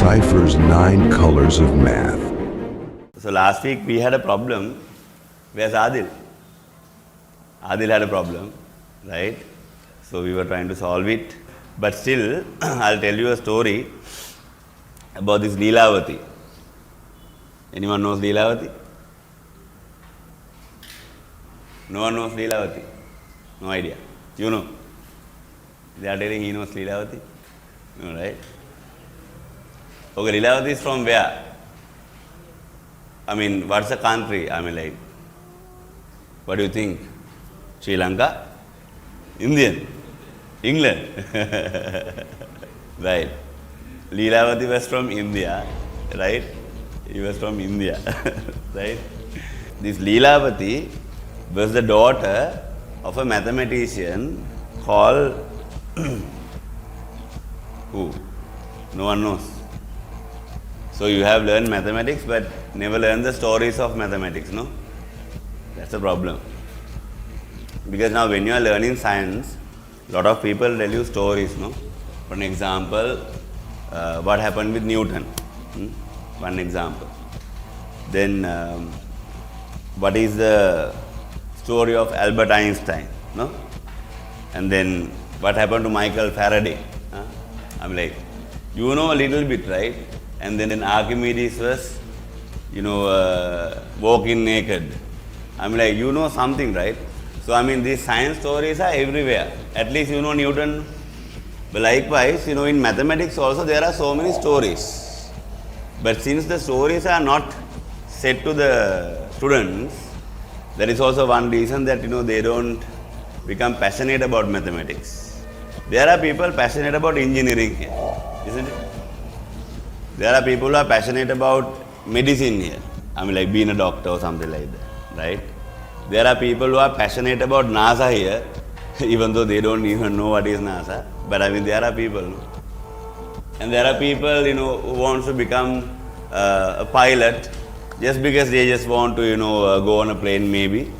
Decipher's 9 colors of math. So last week we had a problem. Where's Adil? Adil had a problem, right? So we were trying to solve it. But still, I'll tell you a story about this Leelavati. Anyone knows Leelavati? No one knows Leelavati? No idea. You know? They are telling he knows Leelavati? No, right? Okay, Leelavati is from where? I mean, what's the country? I mean, like, what do you think? Sri Lanka? Indian? England? Right. Leelavati was from India, right? He was from India, right? This Leelavati was the daughter of a mathematician called who? No one knows. So you have learned mathematics but never learned the stories of mathematics, no? That's the problem. Because now when you are learning science, a lot of people tell you stories, no? For an example, what happened with Newton? One example. Then what is the story of Albert Einstein, no? And then what happened to Michael Faraday? I'm like, you know a little bit, right? And then Archimedes was, walking naked. I'm like, you know something, right? So I mean, these science stories are everywhere. At least you know Newton. But likewise, in mathematics also there are so many stories. But since the stories are not said to the students, that is also one reason that they don't become passionate about mathematics. There are people passionate about engineering here, isn't it? There are people who are passionate about medicine here. I mean, like being a doctor or something like that, right? There are people who are passionate about NASA here, even though they don't even know what is NASA. But I mean, there are people, no? And there are people, who wants to become a pilot just because they just want to, go on a plane maybe.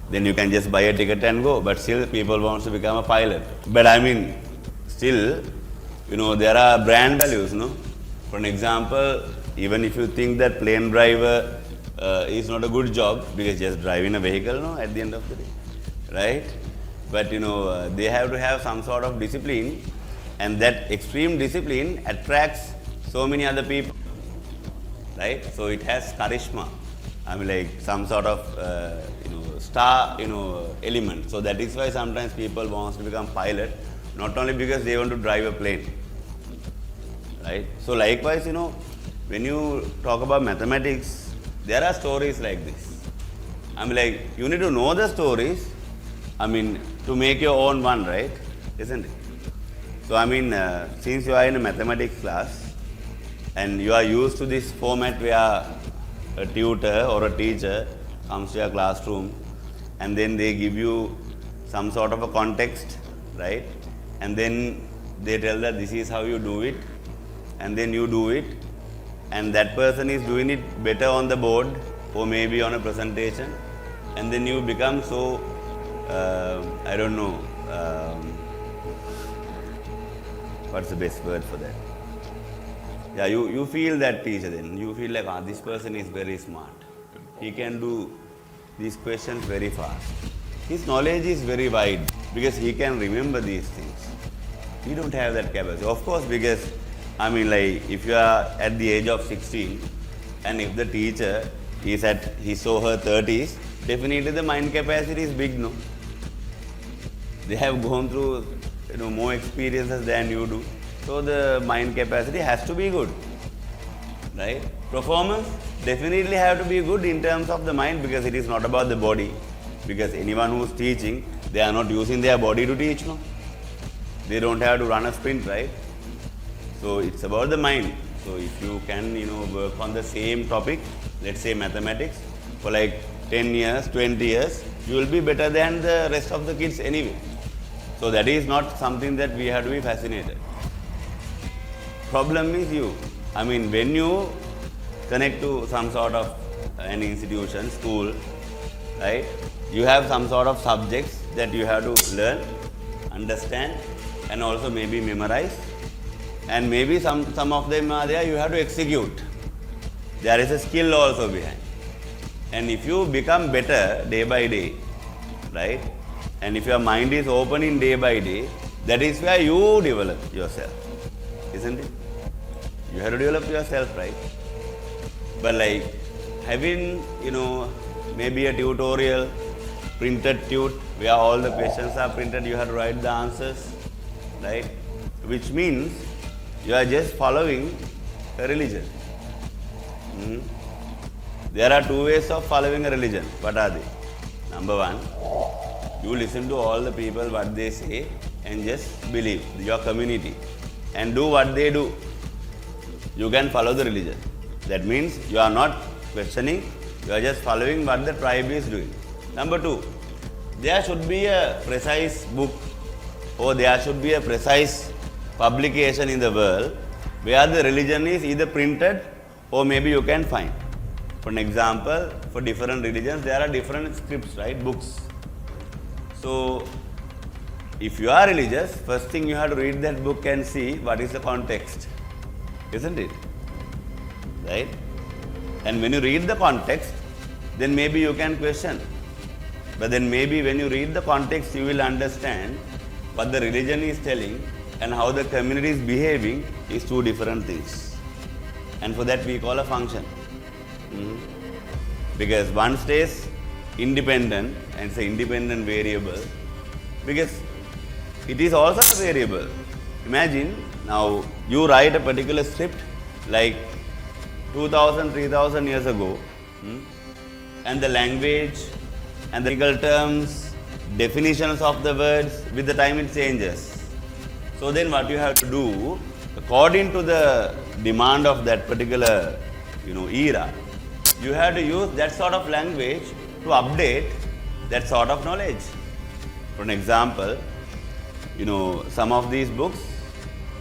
Then you can just buy a ticket and go. But still, people want to become a pilot. But I mean, still, there are brand values, no? For an example, even if you think that plane driver is not a good job because just driving a vehicle, no, at the end of the day, right? But they have to have some sort of discipline, and that extreme discipline attracts so many other people, right? So it has charisma. I mean, like some sort of star element. So that is why sometimes people want to become pilot, not only because they want to drive a plane, right? So likewise, when you talk about mathematics, there are stories like this. I mean, like, you need to know the stories, I mean, to make your own one, right? Isn't it? So, I mean, since you are in a mathematics class and you are used to this format where a tutor or a teacher comes to your classroom and then they give you some sort of a context, right? And then they tell that this is how you do it, and then you do it, and that person is doing it better on the board or maybe on a presentation, and then you become so, I don't know, what's the best word for that? Yeah, you feel that teacher then. You feel like, this person is very smart. He can do these questions very fast. His knowledge is very wide because he can remember these things. We don't have that capacity. Of course, because I mean, like, if you are at the age of 16 and if the teacher is at his or her 30s, definitely the mind capacity is big, no? They have gone through more experiences than you do. So the mind capacity has to be good, right? Performance definitely have to be good in terms of the mind because it is not about the body. Because anyone who is teaching, they are not using their body to teach, no? They don't have to run a sprint, right? So it's about the mind. So if you can, work on the same topic, let's say mathematics, for like 10 years, 20 years, you will be better than the rest of the kids anyway. So that is not something that we have to be fascinated. Problem is you. I mean, when you connect to some sort of an institution, school, right? You have some sort of subjects that you have to learn, understand, and also maybe memorize. And maybe some of them are there, you have to execute. There is a skill also behind. And if you become better day by day, right? And if your mind is opening day by day, that is where you develop yourself, isn't it? You have to develop yourself, right? But like having, maybe a tutorial, printed tute, where all the questions are printed, you have to write the answers, right? Which means you are just following a religion. There are two ways of following a religion. What are they? Number one, you listen to all the people what they say and just believe your community and do what they do. You can follow the religion. That means you are not questioning, you are just following what the tribe is doing. Number two, there should be a precise book or there should be a precise publication in the world where the religion is either printed or maybe you can find. For an example, for different religions, there are different scripts, right? Books. So, if you are religious, first thing you have to read that book and see what is the context, isn't it? Right? And when you read the context, then maybe you can question. But then maybe when you read the context, you will understand what the religion is telling and how the community is behaving is two different things. And for that we call a function. Because one stays independent and it's an independent variable because it is also a variable. Imagine now you write a particular script like 2000, 3000 years ago and the language and the legal terms, definitions of the words, with the time it changes. So then what you have to do, according to the demand of that particular era, you have to use that sort of language to update that sort of knowledge. For an example, some of these books,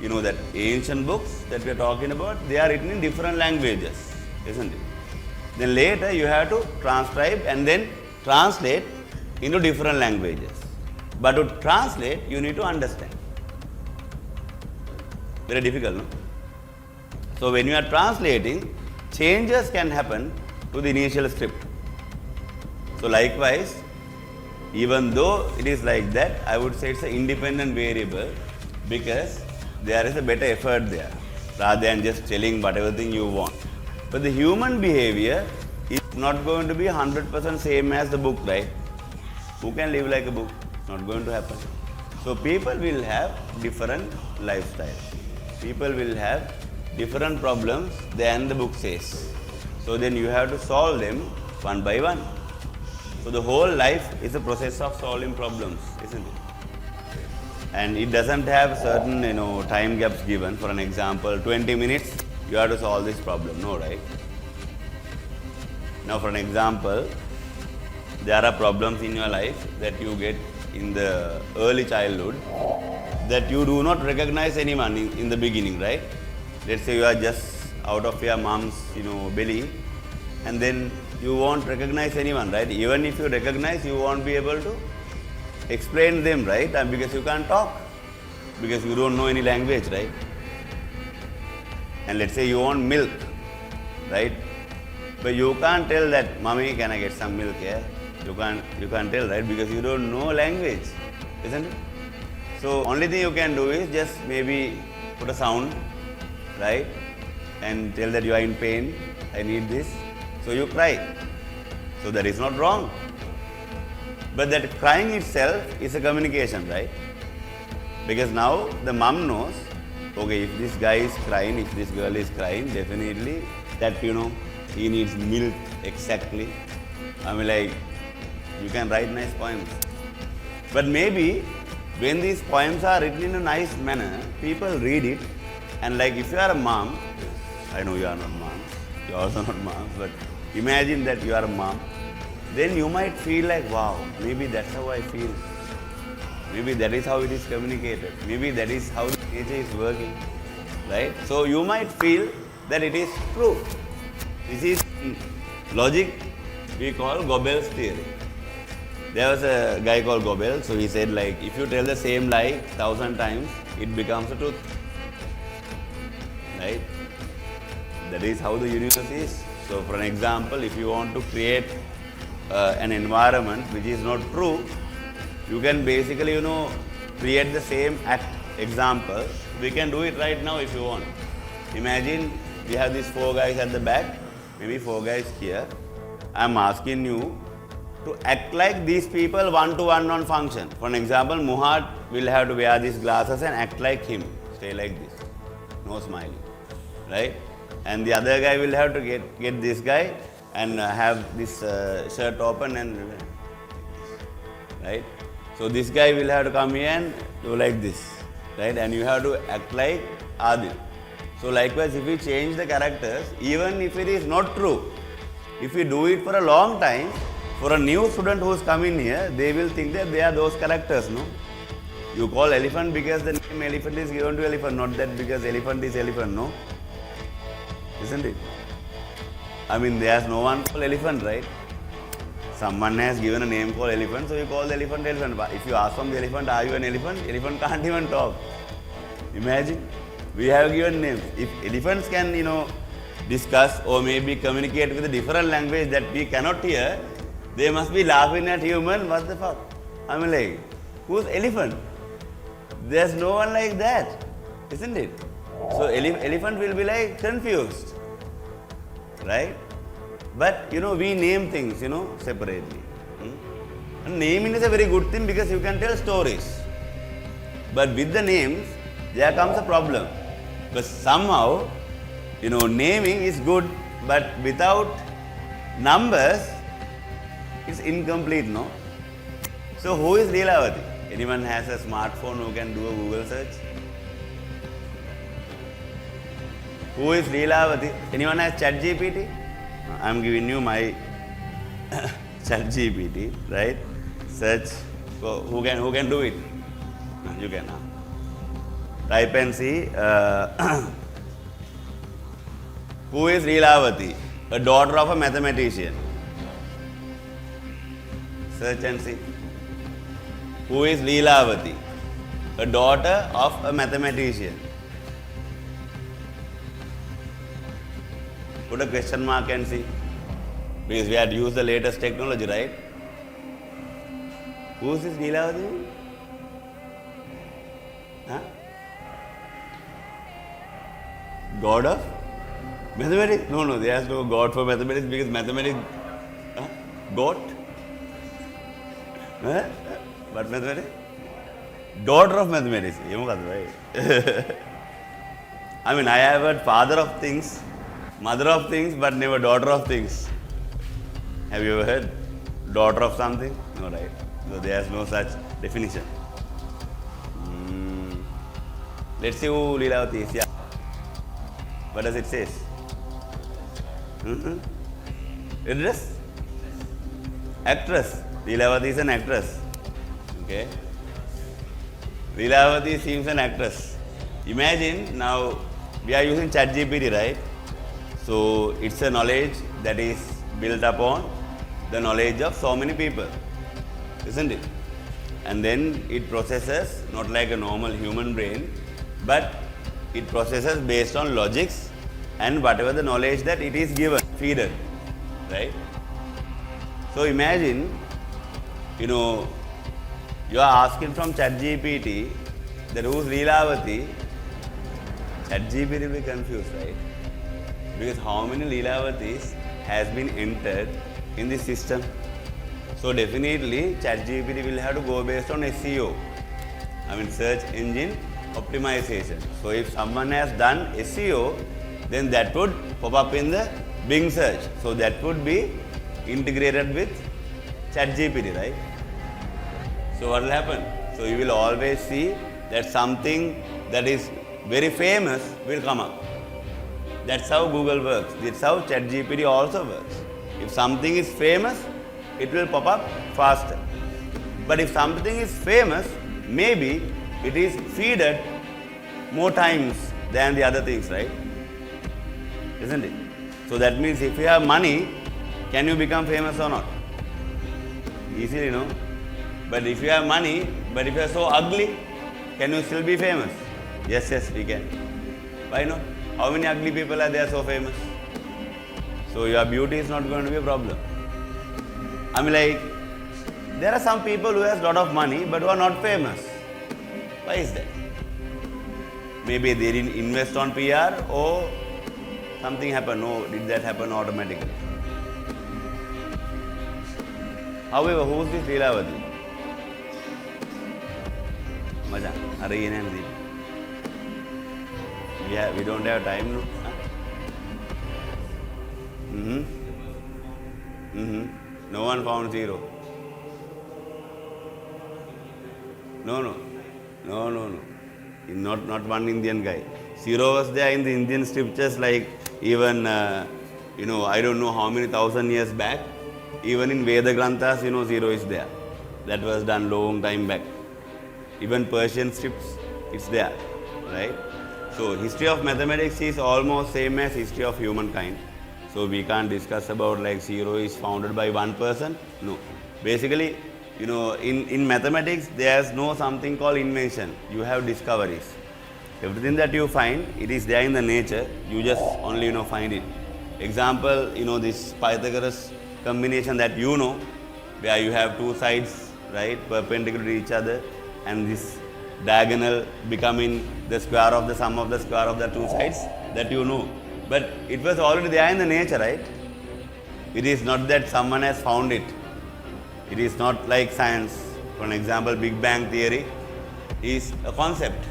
that ancient books that we are talking about, they are written in different languages, isn't it? Then later you have to transcribe and then translate into different languages. But to translate, you need to understand. Very difficult, no? So when you are translating, changes can happen to the initial script. So likewise, even though it is like that, I would say it's an independent variable because there is a better effort there rather than just telling whatever thing you want. But the human behavior is not going to be 100% same as the book, right? Who can live like a book? Not going to happen. So people will have different lifestyles. People will have different problems than the book says. So then you have to solve them one by one. So the whole life is a process of solving problems, isn't it? And it doesn't have certain time gaps given. For an example, 20 minutes you have to solve this problem. No, right? Now for an example, there are problems in your life that you get in the early childhood that you do not recognize anyone in the beginning, right? Let's say you are just out of your mom's belly and then you won't recognize anyone, right? Even if you recognize, you won't be able to explain them, right? And because you can't talk, because you don't know any language, right? And let's say you want milk, right? But you can't tell that, "Mommy, can I get some milk here?" You can't tell, right? Because you don't know language, isn't it? So only thing you can do is just maybe put a sound, right? And tell that you are in pain, I need this. So you cry. So that is not wrong. But that crying itself is a communication, right? Because now the mom knows, okay, if this guy is crying, if this girl is crying, definitely that, he needs milk exactly. I mean, like, you can write nice poems. But maybe when these poems are written in a nice manner, people read it. And like if you are a mom, I know you are not mom, you are also not mom, but imagine that you are a mom, then you might feel like, wow, maybe that's how I feel. Maybe that is how it is communicated. Maybe that is how nature is working, right? So you might feel that it is true. This is logic we call Gödel's theory. There was a guy called Gödel, so he said like, if you tell the same lie 1000 times, it becomes a truth. That is how the universe is. So for an example, if you want to create an environment which is not true, you can basically, create the same example. We can do it right now if you want. Imagine we have these 4 guys at the back, maybe 4 guys here. I am asking you to act like these people one-to-one on function. For an example, Muhad will have to wear these glasses and act like him. Stay like this. No smiling. Right? And the other guy will have to get this guy and have this shirt open and right. So this guy will have to come here and do like this, right? And you have to act like Adil. So likewise, if we change the characters, even if it is not true, if we do it for a long time, for a new student who is coming here, they will think that they are those characters, no? You call elephant because the name elephant is given to elephant, not that because elephant is elephant, no? Isn't it? I mean, there's no one called elephant, right? Someone has given a name called elephant, so you call the elephant elephant. But if you ask from the elephant, are you an elephant? Elephant can't even talk. Imagine, we have given names. If elephants can, discuss or maybe communicate with a different language that we cannot hear, they must be laughing at human. What the fuck? I mean, like, who's elephant? There's no one like that, isn't it? So elephant will be like confused, right? But we name things, separately. And naming is a very good thing because you can tell stories. But with the names, there comes a problem. Because somehow, naming is good, but without numbers, it's incomplete, no? So who is Leelavati? Anyone has a smartphone who can do a Google search? Who is Leelavati? Anyone has ChatGPT? I am giving you my ChatGPT, right? Search. So who can do it? You can. Type and see. Who is Leelavati? A daughter of a mathematician. Search and see. Who is Leelavati? A daughter of a mathematician. Put a question mark and see. Because we had to use the latest technology, right? Who is this Leelavati? Huh? God of mathematics? No, there is no God for mathematics because mathematics. God? Huh? What mathematics? Daughter of mathematics. Right? I mean, I have heard father of things, mother of things, but never daughter of things. Have you ever heard daughter of something? No, right? So there is no such definition. Let's see who Leelavati is. Yeah. What does it say? Actress? Actress. Leelavati is an actress. Okay. Leelavati seems an actress. Imagine now we are using ChatGPT, right? So it's a knowledge that is built upon the knowledge of so many people, isn't it? And then it processes not like a normal human brain, but it processes based on logics and whatever the knowledge that it is given, feeded, right? So imagine, you are asking from ChatGPT that who's Leelavati, ChatGPT will be confused, right? Because how many Leelavatis has been entered in the system? So definitely ChatGPT will have to go based on SEO, I mean search engine optimization. So if someone has done SEO, then that would pop up in the Bing search. So that would be integrated with ChatGPT, right? So what will happen? So you will always see that something that is very famous will come up. That's how Google works. That's how ChatGPT also works. If something is famous, it will pop up faster. But if something is famous, maybe it is feeded more times than the other things, right? Isn't it? So that means if you have money, can you become famous or not? Easily, no? But if you have money, but if you are so ugly, can you still be famous? Yes, we can. Why not? How many ugly people are there so famous? So your beauty is not going to be a problem. I mean, like, there are some people who has a lot of money but who are not famous. Why is that? Maybe they didn't invest on PR or something happened. No, did that happen automatically? However, who is this Leelavati? Maja, hurry in and leave. We don't have time, no? No one found zero. No. Not one Indian guy. Zero was there in the Indian scriptures, like even, I don't know how many thousand years back. Even in Veda Granthas, zero is there. That was done long time back. Even Persian scripts, it's there, right? So history of mathematics is almost same as history of humankind. So we can't discuss about like zero is founded by one person. No. Basically, in mathematics, there's no something called invention. You have discoveries. Everything that you find, it is there in the nature. You just only, find it. Example, this Pythagoras combination that where you have two sides, right, perpendicular to each other, and this diagonal becoming the square of the sum of the square of the two sides, that But it was already there in the nature, right? It is not that someone has found it. It is not like science. For an example, Big Bang theory is a concept,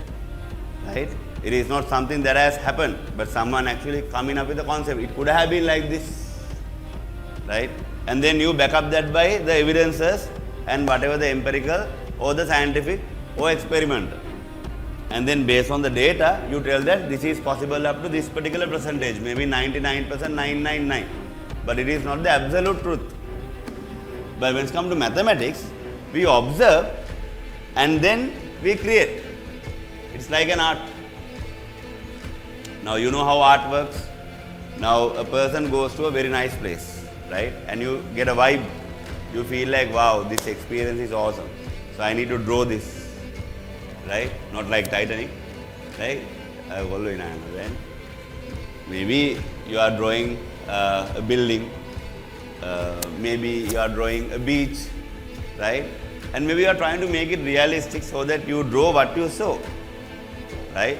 right? It is not something that has happened, but someone actually coming up with a concept. It could have been like this, right? And then you back up that by the evidences and whatever the empirical or the scientific or experimental. And then based on the data, you tell that this is possible up to this particular percentage, maybe 99%, but it is not the absolute truth. But when it comes to mathematics, we observe and then we create. It's like an art. Now you know how art works. Now a person goes to a very nice place, right? And you get a vibe. You feel like, wow, this experience is awesome. So I need to draw this. Right? Not like Titanic, right? Maybe you are drawing a building, maybe you are drawing a beach, right? And maybe you are trying to make it realistic so that you draw what you saw, right?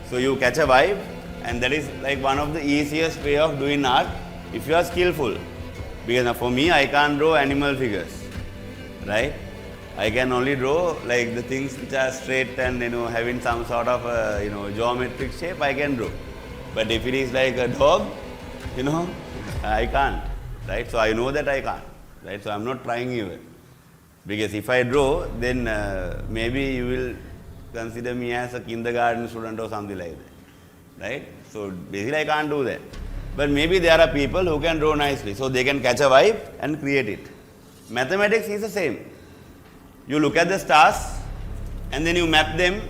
So you catch a vibe, and that is like one of the easiest way of doing art if you are skillful. Because for me, I can't draw animal figures, right? I can only draw like the things which are straight and having some sort of geometric shape. I can draw, but if it is like a dog, I can't, right? So I know that I can't, right? So I'm not trying even, because if I draw, then maybe you will consider me as a kindergarten student or something like that, right? So basically I can't do that, but maybe there are people who can draw nicely, so they can catch a vibe and create it. Mathematics is the same. You look at the stars and then you map them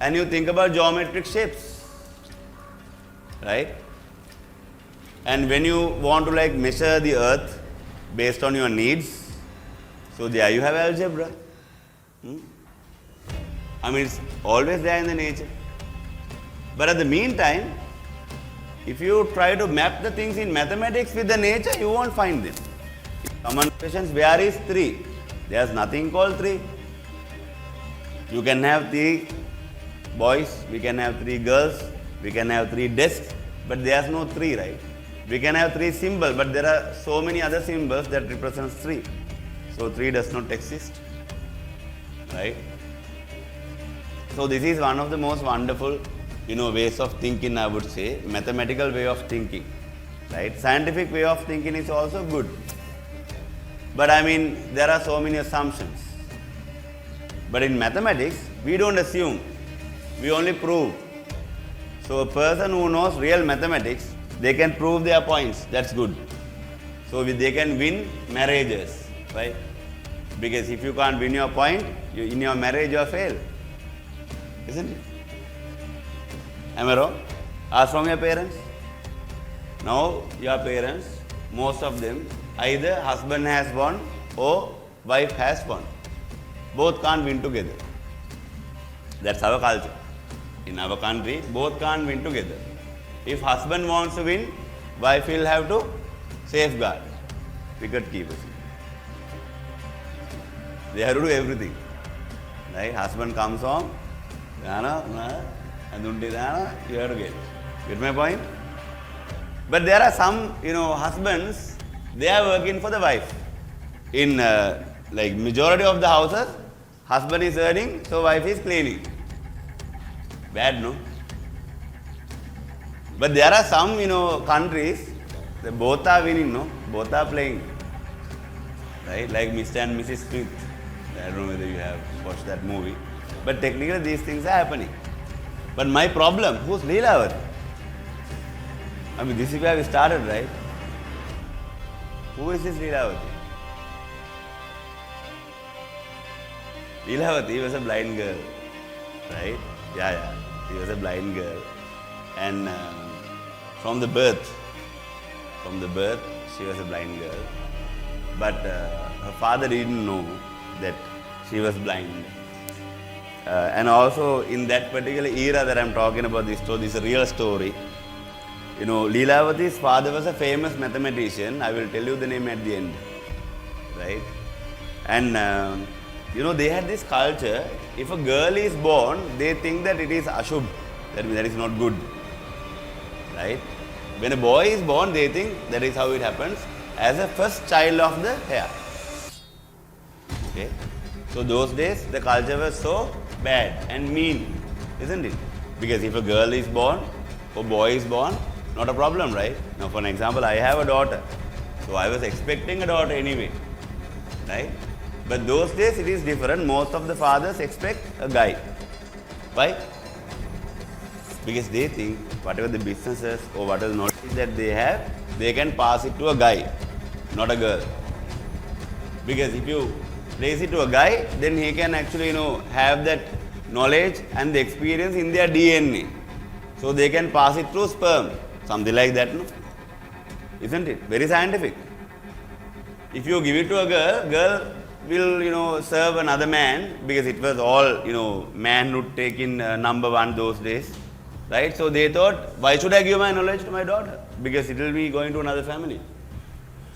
and you think about geometric shapes, right? And when you want to like measure the earth based on your needs, so there you have algebra. I mean, it's always there in the nature. But at the meantime, if you try to map the things in mathematics with the nature, you won't find them. Common questions, where is 3? There's nothing called 3. You can have 3 boys, we can have 3 girls, we can have 3 desks, but there's no 3, right? We can have 3 symbols, but there are so many other symbols that represent 3. So 3 does not exist, right? So this is one of the most wonderful, ways of thinking, I would say, mathematical way of thinking, right? Scientific way of thinking is also good. But I mean, there are so many assumptions. But in mathematics, we don't assume, we only prove. So a person who knows real mathematics, they can prove their points, that's good. So they can win marriages, right? Because if you can't win your point, in your marriage you are failed. Isn't it? Am I wrong? Ask from your parents. Now your parents, most of them, either husband has won or wife has won. Both can't win together. That's our culture. In our country, both can't win together. If husband wants to win, wife will have to safeguard, wicket keepers. They have to do everything. Right? Husband comes home, and you have to get. Get my point? But there are some, husbands, they are working for the wife. In like majority of the houses, husband is earning, so wife is cleaning. Bad, no? But there are some, countries, they both are winning, no? Both are playing. Right? Like Mr. and Mrs. Smith. I don't know whether you have watched that movie. But technically these things are happening. But my problem, who's Leelavat? I mean, this is where we started, right? Who is this Leelavati? Leelavati was a blind girl, right? Yeah. She was a blind girl. And from the birth, she was a blind girl. But her father didn't know that she was blind. And also in that particular era that I'm talking about, this story is a real story. Leelavati's father was a famous mathematician. I will tell you the name at the end. Right? And, they had this culture. If a girl is born, they think that it is ashubh. That means that is not good. Right? When a boy is born, they think that is how it happens. As a first child of the hair. Okay? So those days, the culture was so bad and mean, isn't it? Because if a girl is born, or boy is born, not a problem, right? Now, for an example, I have a daughter. So I was expecting a daughter anyway, right? But those days it is different. Most of the fathers expect a guy. Why? Because they think whatever the businesses or whatever knowledge that they have, they can pass it to a guy, not a girl. Because if you place it to a guy, then he can actually, have that knowledge and the experience in their DNA. So they can pass it through sperm. Something like that, no? Isn't it? Very scientific. If you give it to a girl will, serve another man, because it was all, man would take in number one those days. Right? So they thought, why should I give my knowledge to my daughter? Because it will be going to another family.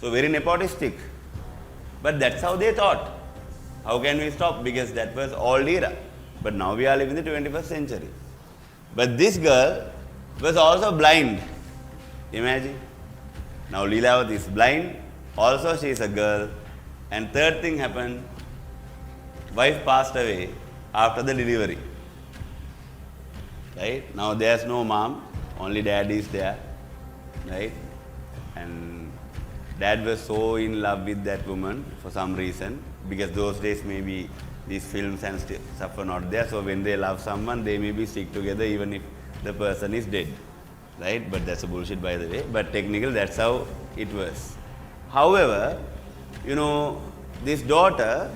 So very nepotistic. But that's how they thought. How can we stop? Because that was old era. But now we are living in the 21st century. But this girl was also blind. Imagine. Now Leelavati is blind. Also she is a girl. And third thing happened. Wife passed away after the delivery. Right? Now there's no mom. Only dad is there. Right? And dad was so in love with that woman for some reason. Because those days maybe these films and stuff were not there. So when they love someone, they maybe stick together even if the person is dead. Right? But that's a bullshit, by the way. But technically that's how it was. However, this daughter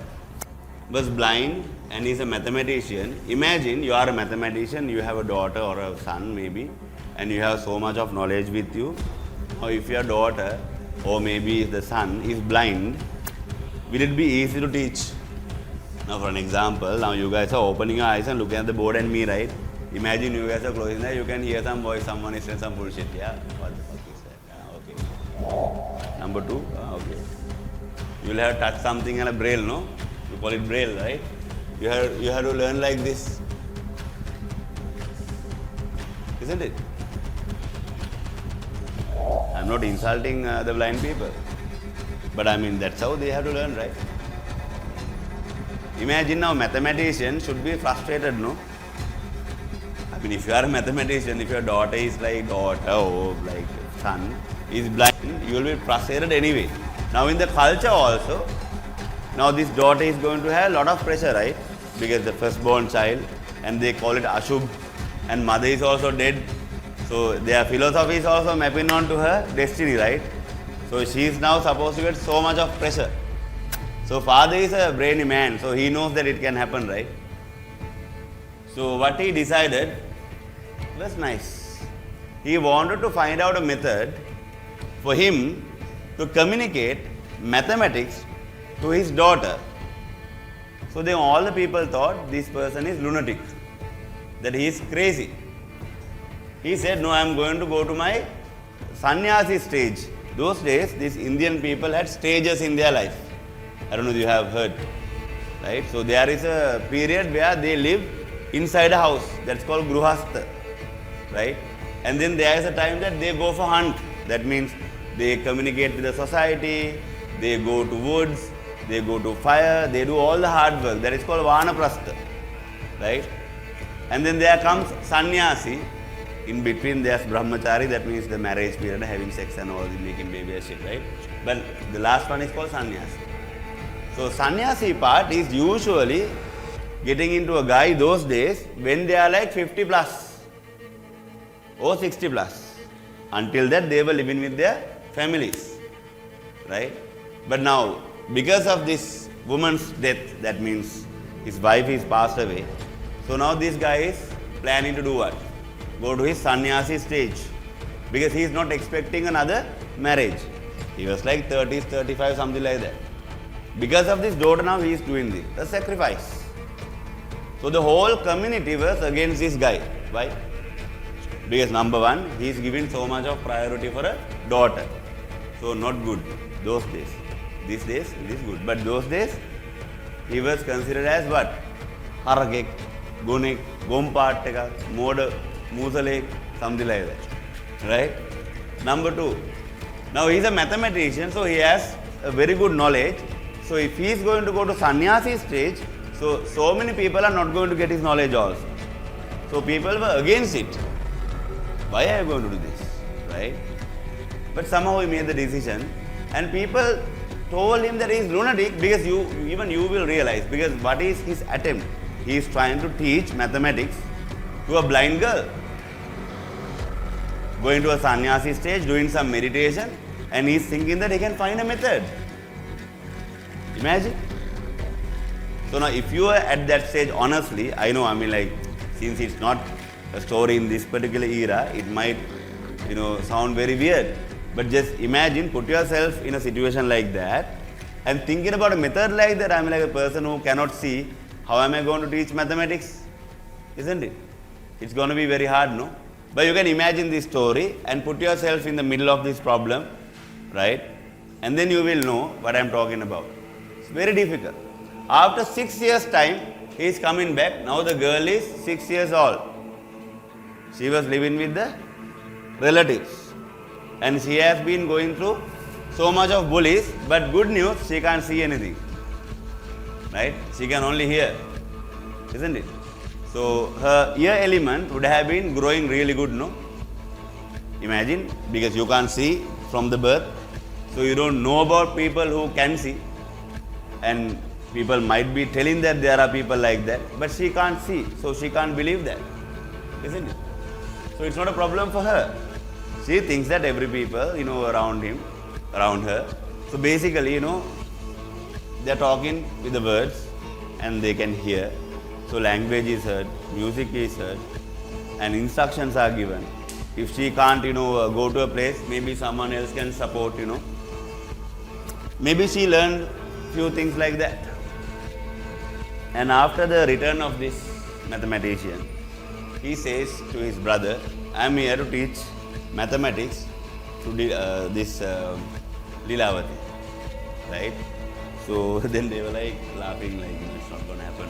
was blind and is a mathematician. Imagine you are a mathematician, you have a daughter or a son maybe, and you have so much of knowledge with you. Or if your daughter or maybe the son is blind, will it be easy to teach? Now for an example, now you guys are opening your eyes and looking at the board and me, right? Imagine you guys are closing there, you can hear some voice, someone is saying some bullshit. Yeah, what the fuck is that? Okay. Number two, okay. You will have touched something and a braille, no? You call it braille, right? You have to learn like this. Isn't it? I'm not insulting the blind people. But I mean, that's how they have to learn, right? Imagine now, mathematician should be frustrated, no? I mean, if you are a mathematician, if your daughter is like daughter or like son is blind, you will be frustrated anyway. Now in the culture also, now this daughter is going to have a lot of pressure, right? Because the firstborn child, and they call it ashubh, and mother is also dead. So their philosophy is also mapping on to her destiny, right? So she is now supposed to get so much of pressure. So father is a brainy man, so he knows that it can happen, right? So what he decided was nice. He wanted to find out a method for him to communicate mathematics to his daughter. So then all the people thought this person is lunatic, that he is crazy. He said, no, I am going to go to my sannyasi stage. Those days, these Indian people had stages in their life. I don't know if you have heard. Right? So there is a period where they live inside a house. That's called gruhastha. Right? And then there is a time that they go for hunt. That means they communicate with the society, they go to woods, they go to fire, they do all the hard work. That is called vanaprastha. Right? And then there comes sannyasi. In between there's brahmachari, that means the marriage period, having sex and all, making baby and shit, right? But the last one is called sannyasi. So sannyasi part is usually getting into a guy those days when they are like 50 plus or 60 plus. Until that they were living with their families, right? But now, because of this woman's death, that means his wife is passed away. So now this guy is planning to do what? Go to his sannyasi stage, because he is not expecting another marriage. He was like 30s, 35, something like that. Because of this daughter now he is doing this, a sacrifice. So the whole community was against this guy. Why? Because number one, he is giving so much of priority for a daughter. So not good those days. These days it is good. But those days he was considered as what? Harakek, Gunik, Gompateka, Moda, Musalek, something like that. Right? Number two, now he is a mathematician, so he has a very good knowledge. So if he is going to go to sannyasi stage, so many people are not going to get his knowledge also. So people were against it. Why are you going to do this? Right? But somehow he made the decision, and people told him that he is lunatic, because even you will realize, because what is his attempt? He is trying to teach mathematics to a blind girl. Going to a sannyasi stage, doing some meditation, and he is thinking that he can find a method. Imagine. So now if you are at that stage, honestly, I know, since it's not a story in this particular era, it might, sound very weird. But just imagine, put yourself in a situation like that, and thinking about a method like that. I'm like a person who cannot see. How am I going to teach mathematics? Isn't it? It's going to be very hard, no? But you can imagine this story and put yourself in the middle of this problem, right? And then you will know what I'm talking about. It's very difficult. After 6 years' time, he is coming back. Now the girl is 6 years old. She was living with the relatives. And she has been going through so much of bullies, but good news, she can't see anything. Right? She can only hear. Isn't it? So her ear element would have been growing really good, no? Imagine, because you can't see from the birth. So you don't know about people who can see. And people might be telling that there are people like that, but she can't see, so she can't believe that. Isn't it? So it's not a problem for her. She thinks that every people, around her. So basically, they are talking with the words and they can hear. So language is heard, music is heard, and instructions are given. If she can't, go to a place, maybe someone else can support, Maybe she learned few things like that. And after the return of this mathematician, he says to his brother, I am here to teach mathematics to this Lilavati. Right? So then they were like laughing, like, it's not going to happen.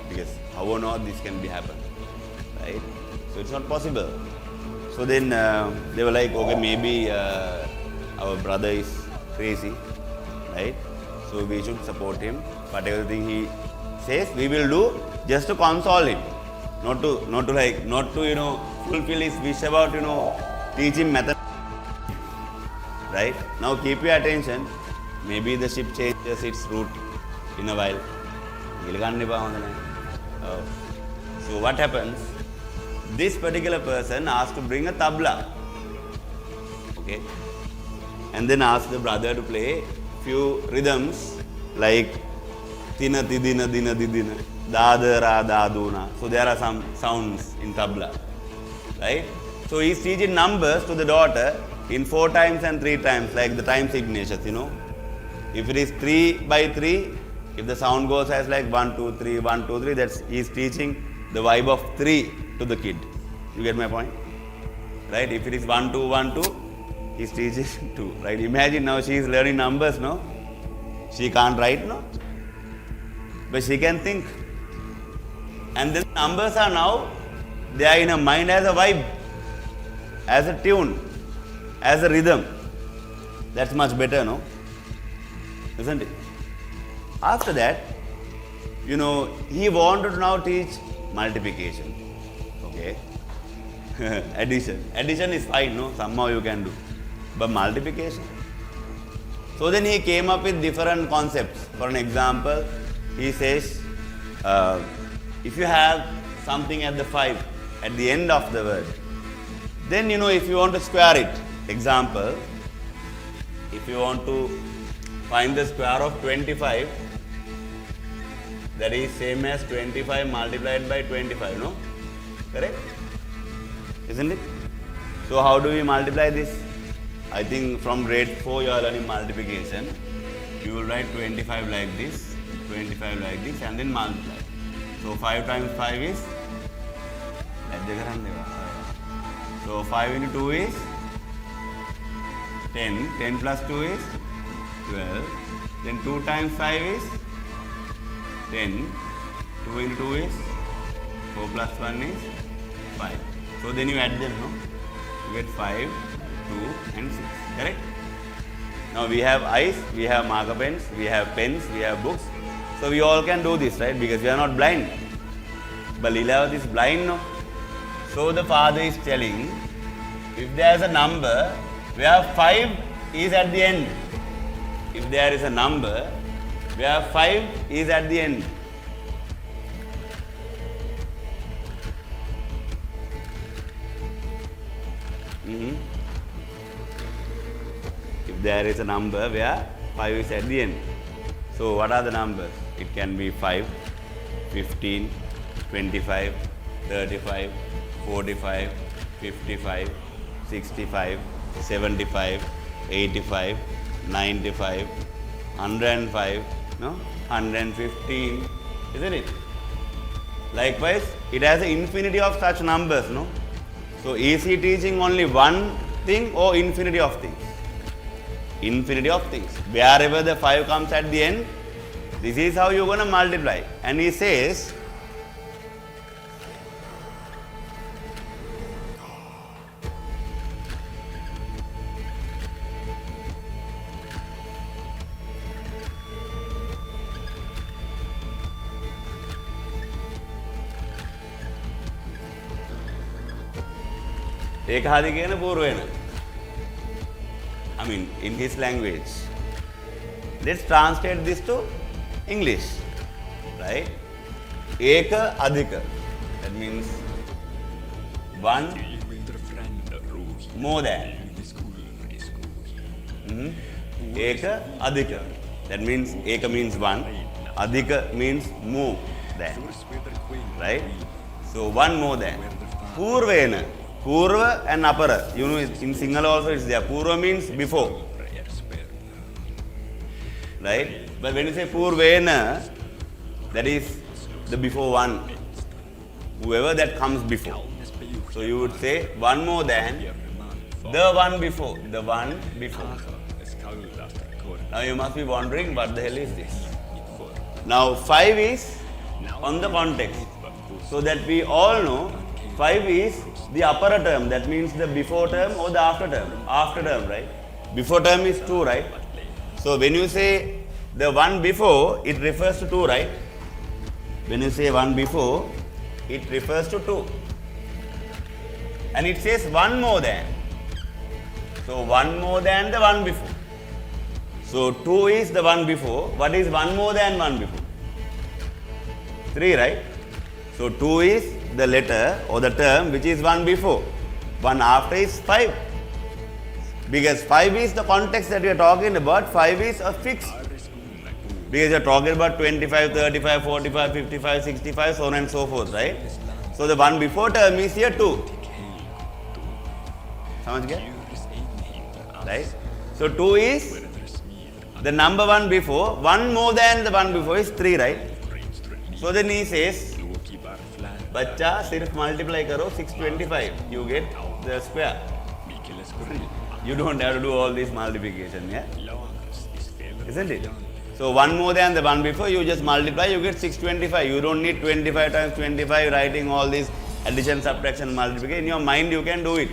Because how or not this can be happen. Right? So it's not possible. So then they were like, okay, maybe our brother is crazy. Right? So we should support him. Whatever thing he says, we will do just to console him. Not to fulfill his wish about, teach him mathematics. Right? Now keep your attention. Maybe the ship changes its route in a while. So what happens? This particular person asked to bring a tabla. Okay? And then asked the brother to play few rhythms like Tina Tidina Dina Didina, Dadara Daduna. So there are some sounds in tabla. Right? So he is teaching numbers to the daughter in 4 times and 3 times, like the time signatures, If it is 3 by 3, if the sound goes as like 1, 2, 3, 1, 2, 3, that's he is teaching the vibe of 3 to the kid. You get my point? right? If it is 1, 2, 1, 2, he's teaching 2, right? Imagine now she is learning numbers, no? She can't write, no? But she can think. And then numbers are now, they are in her mind as a vibe, as a tune, as a rhythm. That's much better, no? Isn't it? After that, he wanted to now teach multiplication. Okay? Addition. Addition is fine, no? Somehow you can do. But multiplication? So then he came up with different concepts. For an example, he says, if you have something at the 5, at the end of the word, then if you want to square it, example, if you want to find the square of 25, that is same as 25 multiplied by 25, no? Correct? Isn't it? So how do we multiply this? I think from grade 4 you are learning multiplication. You will write 25 like this, 25 like this, and then multiply. So 5 times 5 is, so 5 into 2 is 10, 10 plus 2 is 12, then 2 times 5 is 10, 2 into 2 is 4 plus 1 is 5. So then you add them, no? You get 5, 2 and 6, correct? Now we have eyes, we have marker pens, we have pens, we have books. So we all can do this, right? Because we are not blind. But Leelavat is blind, no? So the father is telling, if there is a number where 5 is at the end, if there is a number where 5 is at the end, if there is a number where 5 is at the end, so what are the numbers? It can be 5, 15, 25, 35, 45, 55, 65, 75, 85, 95, 105, no? 115, isn't it? Likewise, it has an infinity of such numbers, no? So is he teaching only one thing or infinity of things? Infinity of things. Wherever the 5 comes at the end, this is how you're going to multiply. And he says, Ekahadi kena purvena. I mean, in his language. Let's translate this to English, right? Eka adhika. That means one more than. Eka adhika. That means eka means one. Adhika means more than. Right? So one more than. Purvena. Purva and apara. In Sinhala also it's there. Purva means before. Right? But when you say purvena, that is the before one. Whoever that comes before. So you would say one more than the one before. The one before. Now you must be wondering what the hell is this. Now 5 is on the context. So that we all know 5 is the apara term, that means the before term or the after term. After term, right? Before term is 2, right? So when you say the one before, it refers to 2, right? When you say one before, it refers to 2. And it says one more than. So one more than the one before. So 2 is the one before. What is one more than one before? 3, right? So 2 is the letter or the term which is one before. One after is 5. Because 5 is the context that we are talking about. 5 is a fixed. Because you are talking about 25, 35, 45, 55, 65, so on and so forth, right? So the one before term is here 2. Samajh gaya? Right? So 2 is the number one before. One more than the one before is 3, right? So then he says, बच्चा सिर्फ multiply करो 625, you get the square. You don't have to do all this multiplication, yeah? Isn't it? So 1 more than the one before, you just multiply, you get 625. You don't need 25 times 25 writing all this addition, subtraction, multiplication. In your mind you can do it.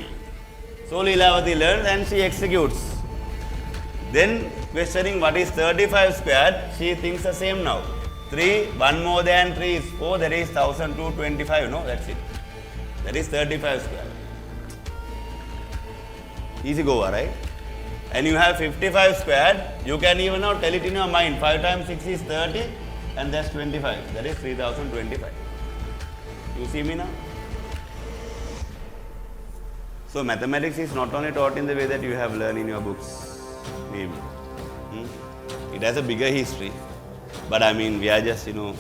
So Leelavati learns and she executes. Then questioning what is 35 squared, she thinks the same now. 3, 1 more than 3 is 4, that is 1225, no, that's it. That is 35 squared. Easy go, right? And you have 55 squared, you can even now tell it in your mind. 5 times 6 is 30 and that's 25. That is 3025. You see me now? So mathematics is not only taught in the way that you have learned in your books, maybe. It has a bigger history. But I mean, we are just, doing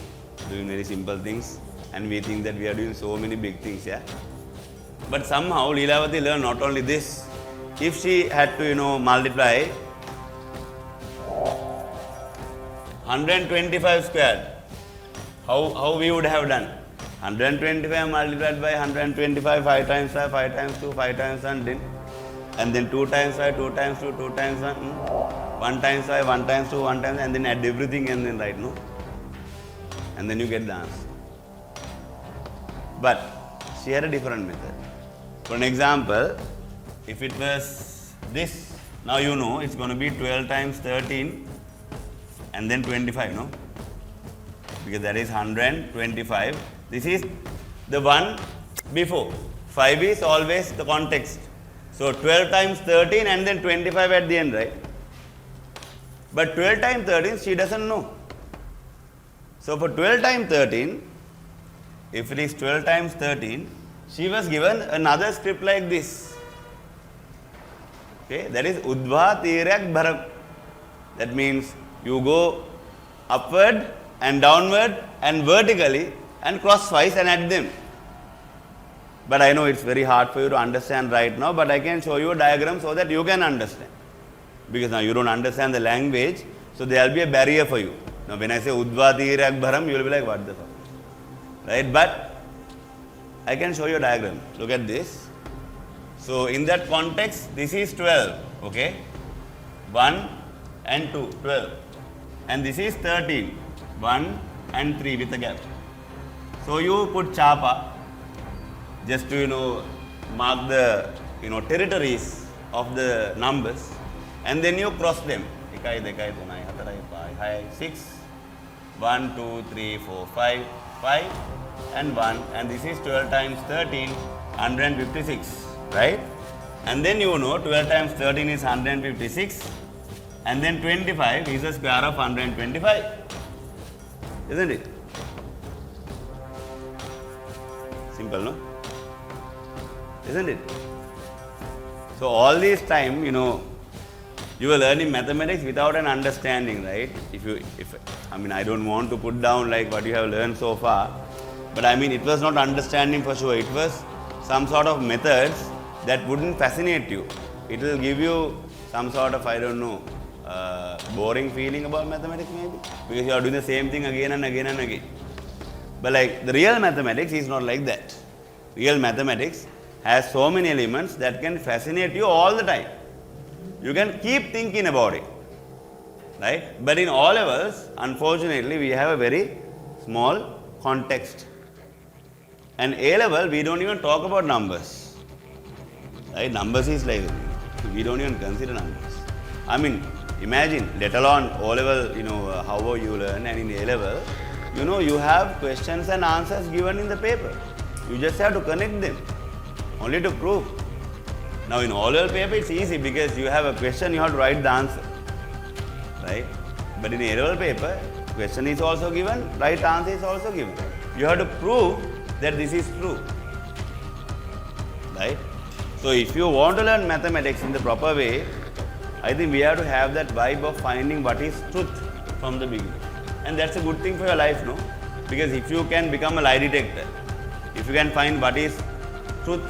very simple things and we think that we are doing so many big things, yeah? But somehow Leelavati learned not only this. If she had to, multiply 125 squared, how we would have done? 125 multiplied by 125, 5 times 5, 5 times 2, 5 times 1, and then 2 times 5, 2 times 2, 2 times 1, 1 times 5, 1 times 2, 1 times, and then add everything and then write, no? And then you get the answer. But she had a different method. For an example, if it was this, now you know it's going to be 12 times 13 and then 25, no? Because that is 125. This is the one before. 5 is always the context. So 12 times 13 and then 25 at the end, right? But 12 times 13, she doesn't know. So for 12 times 13, if it is 12 times 13, she was given another script like this. Okay, that is Udva Tiryak Bharam. That means you go upward and downward and vertically and crosswise and add them. But I know it's very hard for you to understand right now, but I can show you a diagram so that you can understand. Because now you don't understand the language, so there will be a barrier for you. Now when I say Udva Tiryak Bharam, you will be like, what the fuck? Right? But I can show you a diagram. Look at this. So in that context, this is 12, okay? 1 and 2, 12. And this is 13, 1 and 3 with a gap. So you put chapa just to, mark the, territories of the numbers, and then you cross them. 6, 1, 2, 3, 4, 5, 5 and 1, and this is 12 times 13, 156. Right? And then 12 times 13 is 156, and then 25 is the square of 125. Isn't it? Simple, no? Isn't it? So all this time, you were learning mathematics without an understanding, right? I don't want to put down like what you have learned so far, but it was not understanding for sure. It was some sort of methods that wouldn't fascinate you. It will give you some sort of, boring feeling about mathematics maybe, because you are doing the same thing again and again and again. But the real mathematics is not like that. Real mathematics has so many elements that can fascinate you all the time. You can keep thinking about it, right? But in O levels, unfortunately, we have a very small context. And A level, we don't even talk about numbers. Right? Numbers is like, we don't even consider numbers. Imagine, let alone O level, however you learn, and in A level, you have questions and answers given in the paper. You just have to connect them, only to prove. Now in O level paper, it's easy because you have a question, you have to write the answer. Right? But in A level paper, question is also given, right answer is also given. You have to prove that this is true. Right? So if you want to learn mathematics in the proper way, I think we have to have that vibe of finding what is truth from the beginning. And that's a good thing for your life, no? Because if you can become a lie detector, if you can find what is truth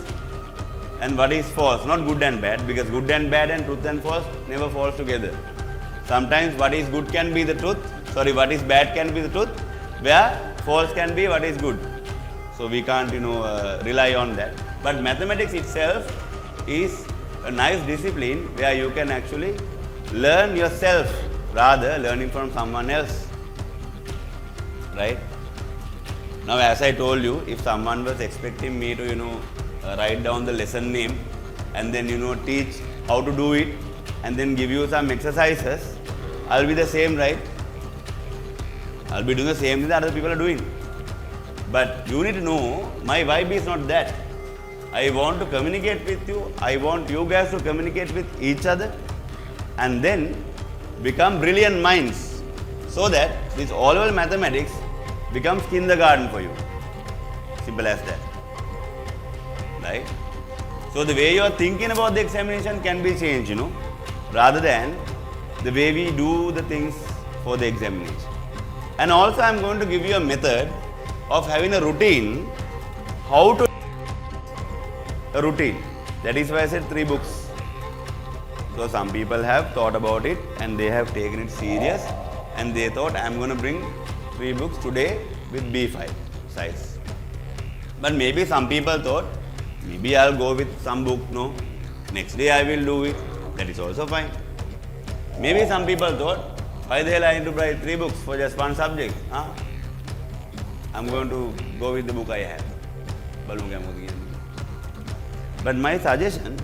and what is false, not good and bad, because good and bad and truth and false never falls together. Sometimes what is good can be the truth, what is bad can be the truth, where false can be what is good. So we can't, rely on that. But mathematics itself is a nice discipline where you can actually learn yourself rather learning from someone else. Right? Now, as I told you, if someone was expecting me to, write down the lesson name and then, teach how to do it and then give you some exercises, I'll be the same, right? I'll be doing the same thing that other people are doing. But you need to know, my vibe is not that. I want to communicate with you. I want you guys to communicate with each other and then become brilliant minds so that this all-level mathematics becomes kindergarten for you. Simple as that. Right? So the way you are thinking about the examination can be changed, rather than the way we do the things for the examination. And also I am going to give you a method of having a routine, how to a routine. That is why I said 3 books. So some people have thought about it and they have taken it serious and they thought I am going to bring 3 books today with B5 size. But maybe some people thought, maybe I'll go with some book, no. Next day I will do it. That is also fine. Maybe some people thought, why the hell I need to buy 3 books for just one subject? I'm going to go with the book I have. But my suggestion,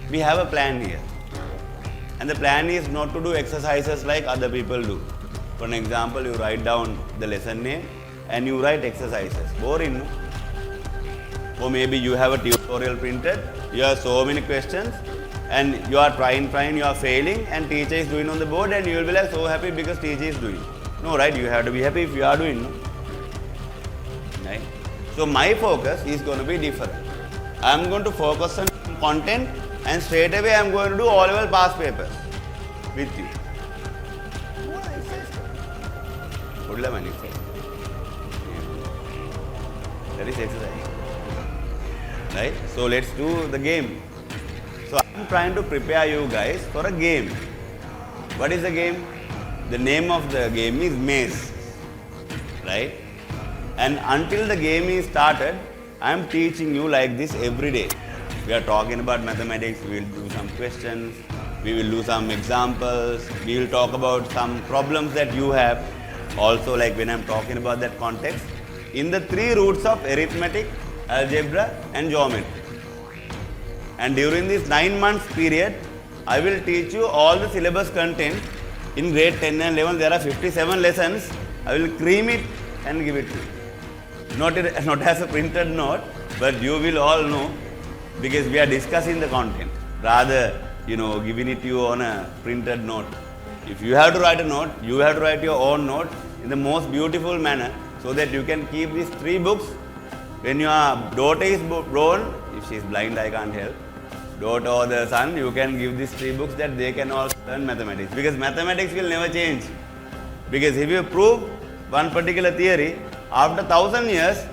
we have a plan here. And the plan is not to do exercises like other people do. For an example, you write down the lesson name and you write exercises. Boring, no? Or maybe you have a tutorial printed, you have so many questions and you are trying, you are failing and teacher is doing on the board and you will be like so happy because teacher is doing. No, right? You have to be happy if you are doing. No? Right? So my focus is going to be different. I am going to focus on content and straight away I am going to do all-level past papers with you. That is exercise. Right? So let's do the game. So I am trying to prepare you guys for a game. What is the game? The name of the game is maze. Right? And until the game is started, I am teaching you like this every day. We are talking about mathematics, we will do some questions, we will do some examples, we will talk about some problems that you have. Also, like when I am talking about that context, in the 3 roots of arithmetic, algebra and geometry. And during this 9 months period, I will teach you all the syllabus content. In grade 10 and 11, there are 57 lessons. I will cream it and give it to you. Not as a printed note, but you will all know because we are discussing the content. Rather, giving it to you on a printed note. If you have to write a note, you have to write your own note in the most beautiful manner so that you can keep these 3 books. When your daughter is born, if she is blind, I can't help. Daughter or the son, you can give these 3 books that they can also learn mathematics. Because mathematics will never change. Because if you prove one particular theory, after 1000 years,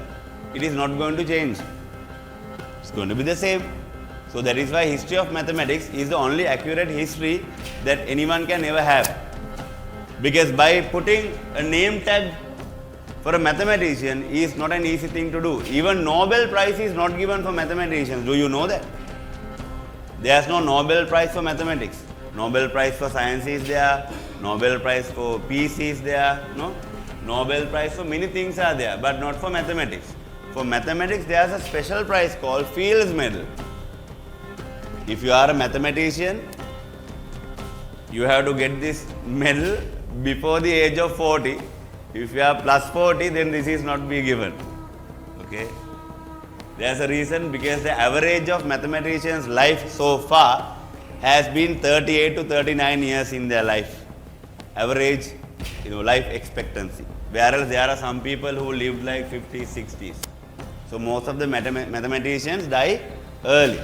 it is not going to change. It's going to be the same. So that is why history of mathematics is the only accurate history that anyone can ever have. Because by putting a name tag for a mathematician is not an easy thing to do. Even Nobel Prize is not given for mathematicians. Do you know that? There is no Nobel Prize for mathematics. Nobel Prize for science is there. Nobel Prize for peace is there. No? Nobel Prize for many things are there, but not for mathematics. For mathematics, there is a special prize called Fields Medal. If you are a mathematician, you have to get this medal before the age of 40. If you are plus 40, then this is not be given. Okay? There is a reason because the average of mathematicians' life so far has been 38 to 39 years in their life. Average, life expectancy. Whereas there are some people who lived like 50s, 60s. So most of the mathematicians die early.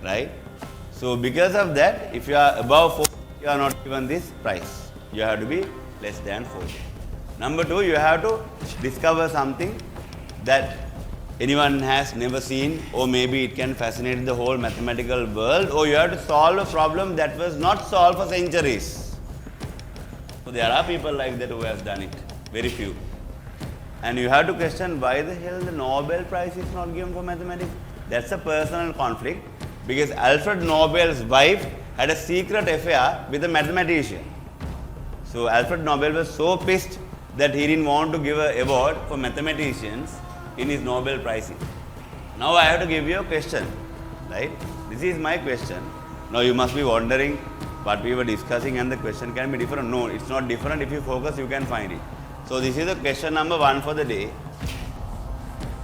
Right? So because of that, if you are above 40, you are not given this prize. You have to be less than 40. Number 2, you have to discover something that anyone has never seen, or maybe it can fascinate the whole mathematical world, or you have to solve a problem that was not solved for centuries. So there are people like that who have done it, very few. And you have to question why the hell the Nobel Prize is not given for mathematics. That's a personal conflict because Alfred Nobel's wife had a secret affair with a mathematician. So Alfred Nobel was so pissed that he didn't want to give an award for mathematicians in his Nobel Prize. Now I have to give you a question, right? This is my question. Now you must be wondering what we were discussing and the question can be different. No, it's not different. If you focus, you can find it. So this is the question number 1 for the day.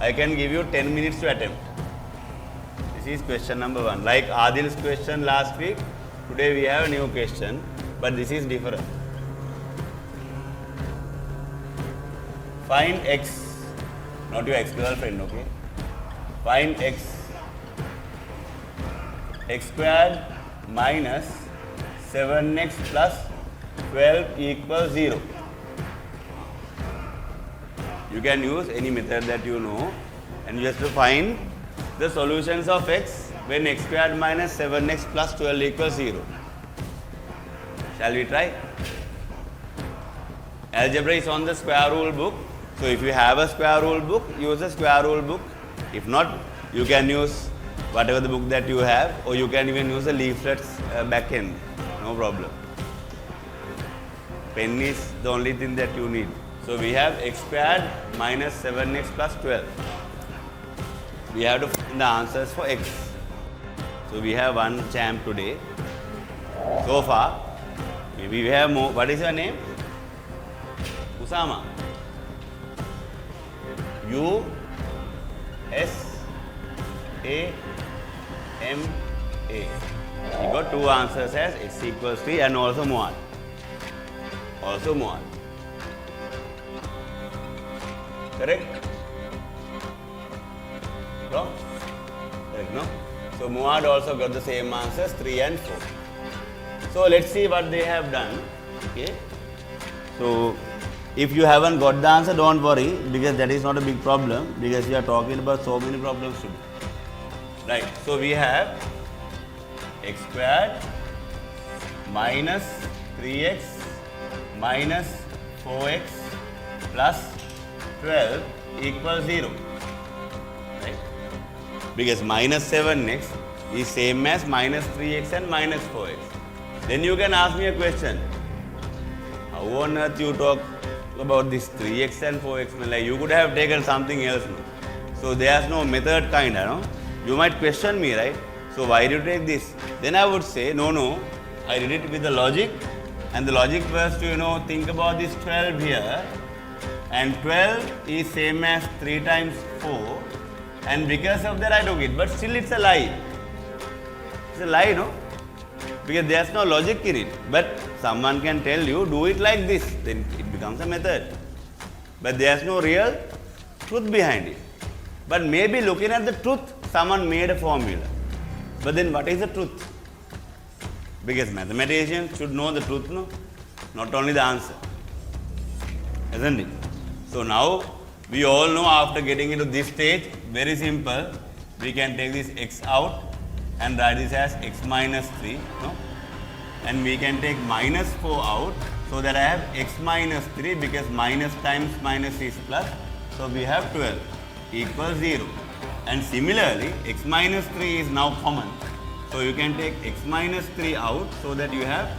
I can give you 10 minutes to attempt. This is question number 1. Like Adil's question last week, today we have a new question, but this is different. Find x, not your ex-girlfriend, okay? Find x squared minus 7x plus 12 equals 0. You can use any method that you know and you have to find the solutions of x when x squared minus 7x plus 12 equals 0. Shall we try? Algebra is on the square rule book. So if you have a square rule book, use a square rule book. If not, you can use whatever the book that you have, or you can even use the leaflets back end. No problem. Pen is the only thing that you need. So we have x squared minus 7x plus 12. We have to find the answers for x. So we have one champ today. So far, maybe we have more. What is your name? Usama. U S A M A. You got 2 answers as x equals 3 and also Muad. Also Muad. Correct? Wrong? Correct, no? So Muad also got the same answers 3 and 4. So let's see what they have done. Okay. So if you haven't got the answer, don't worry, because that is not a big problem, because we are talking about so many problems today. Right. So we have x squared minus 3x minus 4x plus 12 equals 0. Right? Because minus 7x is same as minus 3x and minus 4x. Then you can ask me a question. How on earth you talk about this 3x and 4x? Like you could have taken something else. No? So there's no method kind, you know. You might question me, right? So why did you take this? Then I would say, no, I did it with the logic. And the logic was to, think about this 12 here. And 12 is same as 3 times 4. And because of that I took it. But still it's a lie. It's a lie, no? Because there's no logic in it. But someone can tell you, do it like this. Then it becomes a method. But there's no real truth behind it. But maybe looking at the truth, someone made a formula. But then what is the truth? Because mathematicians should know the truth, no? Not only the answer. Isn't it? So now, we all know after getting into this stage, very simple, we can take this x out and write this as x minus 3, no? And we can take minus 4 out, so that I have x minus 3, because minus times minus is plus, so we have 12 equals 0. And similarly, x minus 3 is now common, so you can take x minus 3 out, so that you have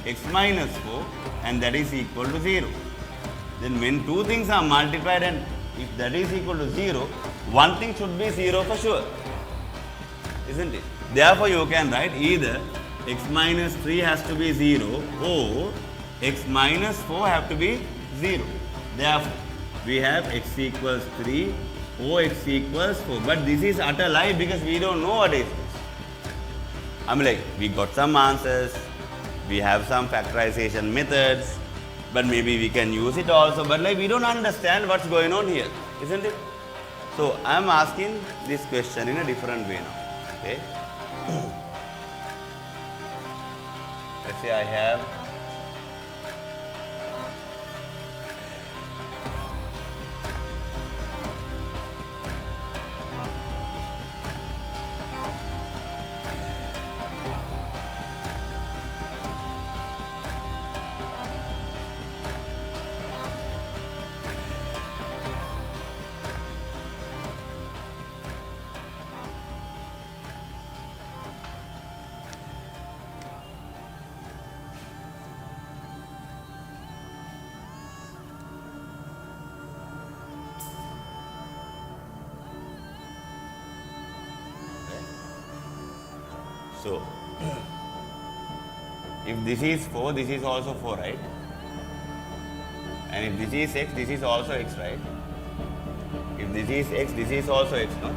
x minus 4, and that is equal to 0. Then when two things are multiplied and if that is equal to 0, one thing should be 0 for sure, isn't it? Therefore, you can write either x minus 3 has to be 0 or x minus 4 have to be 0. Therefore, we have x equals 3 or x equals 4. But this is utter lie because we don't know what is this. I'm like, we got some answers, we have some factorization methods, but maybe we can use it also, but like we don't understand what's going on here, isn't it? So I'm asking this question in a different way now. Okay. Let's say I have So, if this is 4, this is also 4, right? And if this is x, this is also x, right? If this is x, this is also x, no?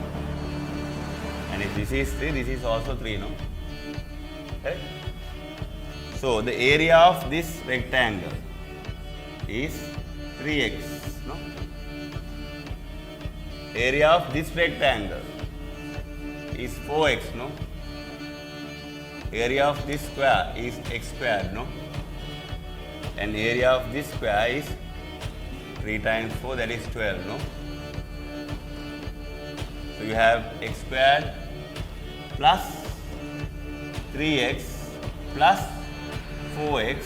And if this is 3, this is also 3, no? Right? So, the area of this rectangle is 3x, no? Area of this rectangle is 4x, no? Area of this square is x squared, no? And area of this square is 3 times 4, that is 12, no? So you have x squared plus 3x plus 4x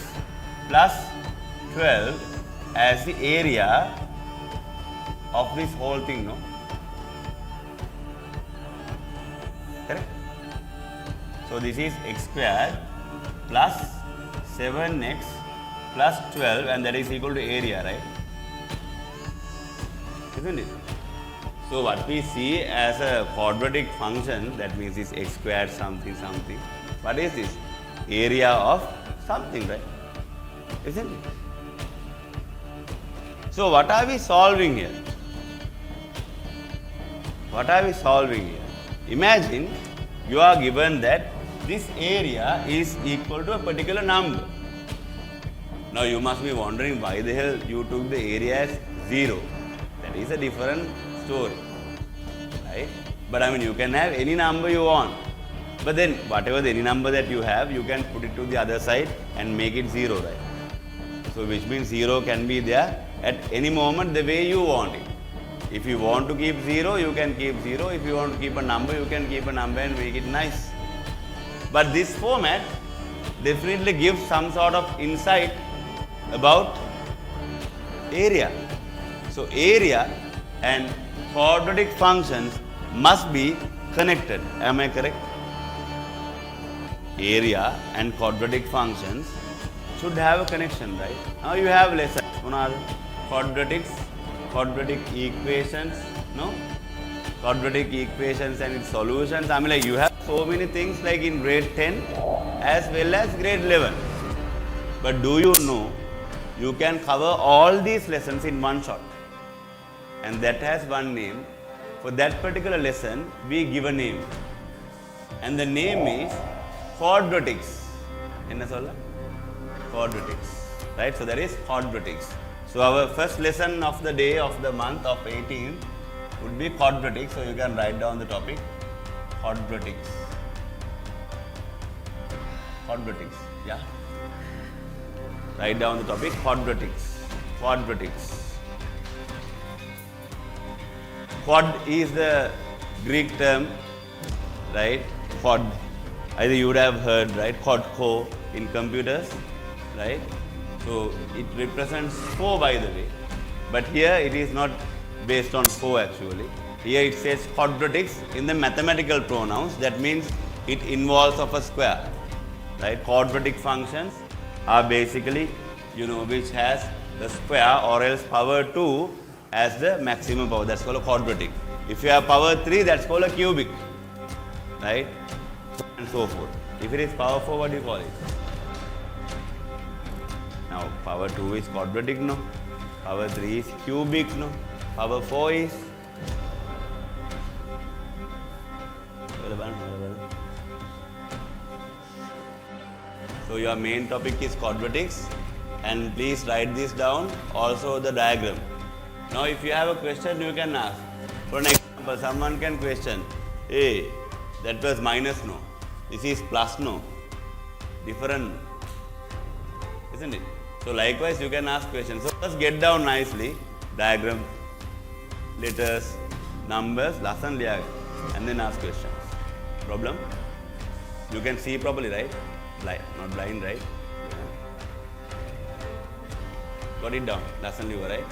plus 12 as the area of this whole thing, no? Correct? So this is x squared plus 7x plus 12, and that is equal to area, right? Isn't it? So what we see as a quadratic function, that means is x squared something something. What is this? Area of something, right? Isn't it? So what are we solving here? What are we solving here? Imagine you are given that this area is equal to a particular number. Now you must be wondering why the hell you took the area as 0. That is a different story, right? But I mean, you can have any number you want. But then whatever any number that you have, you can put it to the other side and make it 0, right? So which means 0 can be there at any moment the way you want it. If you want to keep 0, you can keep 0. If you want to keep a number, you can keep a number and make it nice. But this format definitely gives some sort of insight about area. So area and quadratic functions must be connected. Am I correct? Area and quadratic functions should have a connection, right? Now you have lessons. One are quadratics, quadratic equations, no? Quadratic equations and its solutions. I mean, like you have so many things like in grade 10 as well as grade 11. But do you know you can cover all these lessons in one shot? And that has one name. For that particular lesson, we give a name. And the name is quadratics. Enna solla? Quadratics. Right? So that is quadratics. So our first lesson of the day of the month of 18 would be quadratics. So you can write down the topic. Quadratics. Quadratics. Yeah. Write down the topic. Quadratics. Quadratics. Quad is the Greek term, right? Quad. Either you would have heard, right? Quadco in computers, right? So it represents 4, by the way. But here it is not based on 4 actually. Here it says quadratics in the mathematical pronouns. That means it involves of a square, right? Quadratic functions are basically, which has the square or else power 2 as the maximum power. That's called a quadratic. If you have power 3, that's called a cubic, right? And so forth. If it is power 4, what do you call it? Now, power 2 is quadratic, no? Power 3 is cubic, no? Power 4 is? So, your main topic is quadratics, and please write this down, also the diagram. Now, if you have a question, you can ask. For an example, someone can question, hey, that was minus, no? This is plus, no? Different, isn't it? So, likewise, you can ask questions. So, let's get down nicely, diagram, letters, numbers, lesson, and then ask questions. Problem? You can see properly, right? Not blind, right? Got it down, lesson, right?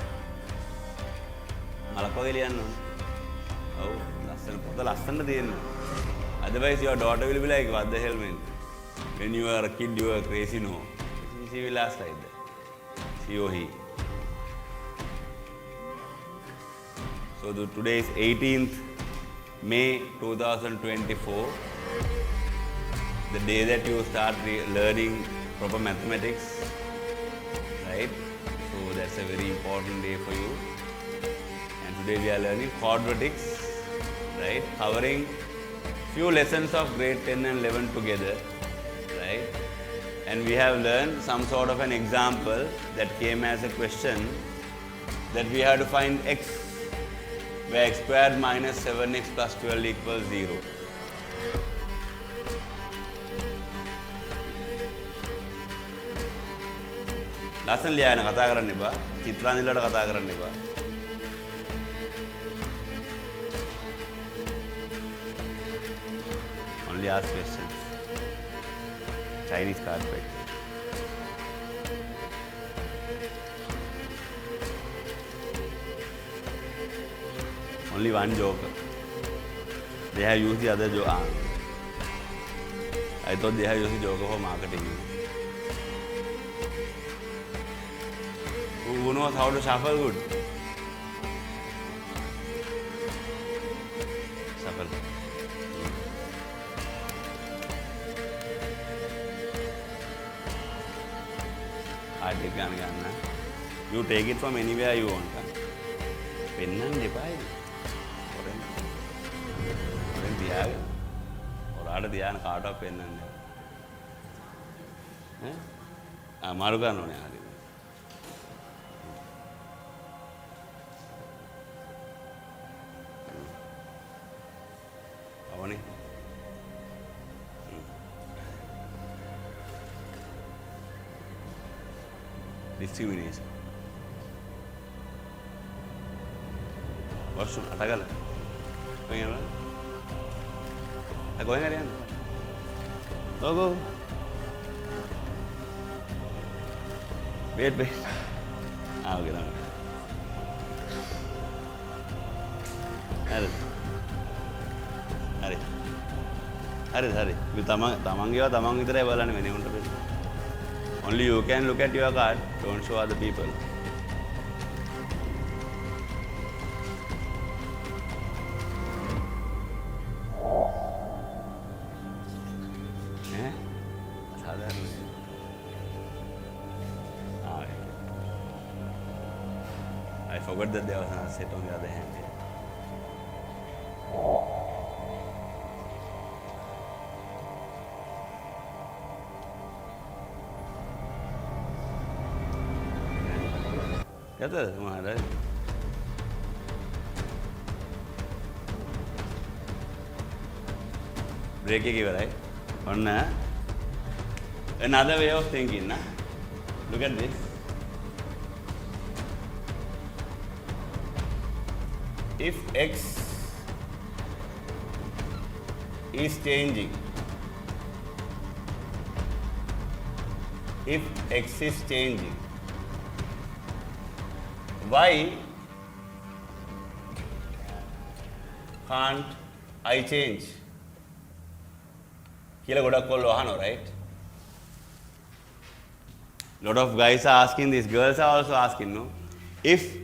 Otherwise, your daughter will be like, what the hell, man? When you are a kid, you are crazy, no? She will ask like that. She or he. So, today is 18th May 2024. the day that you start learning proper mathematics, right? So that's a very important day for you. And today we are learning quadratics, right? Covering few lessons of grade 10 and 11 together, right? And we have learned some sort of an example that came as a question that we have to find x, where x squared minus 7x plus 12 equals 0. ලස්සන ලියන්න කතා කරන්න එපා. චිත්‍රාන්තිලට කතා කරන්න එපා. Only ask questions. Chinese carpet. Only one joker. They have used the other joker. I thought they have used the joker for marketing. Who knows how to shuffle good? Shuffle. I take it. You take it from anywhere you want. Pen and depay. Or out of the card of pen and Maruga no. Discrimination. What should I go? Going again. Go. Wait. I'll get on. Hurry. You tamang itare balane many want to be. Only you can look at your card, don't show other people. I forgot that there was a set on the other hand. That's right. Break it, right? Another way of thinking, na? Look at this. If x is changing, why can't I change? Right? Lot of guys are asking this, girls are also asking, no? If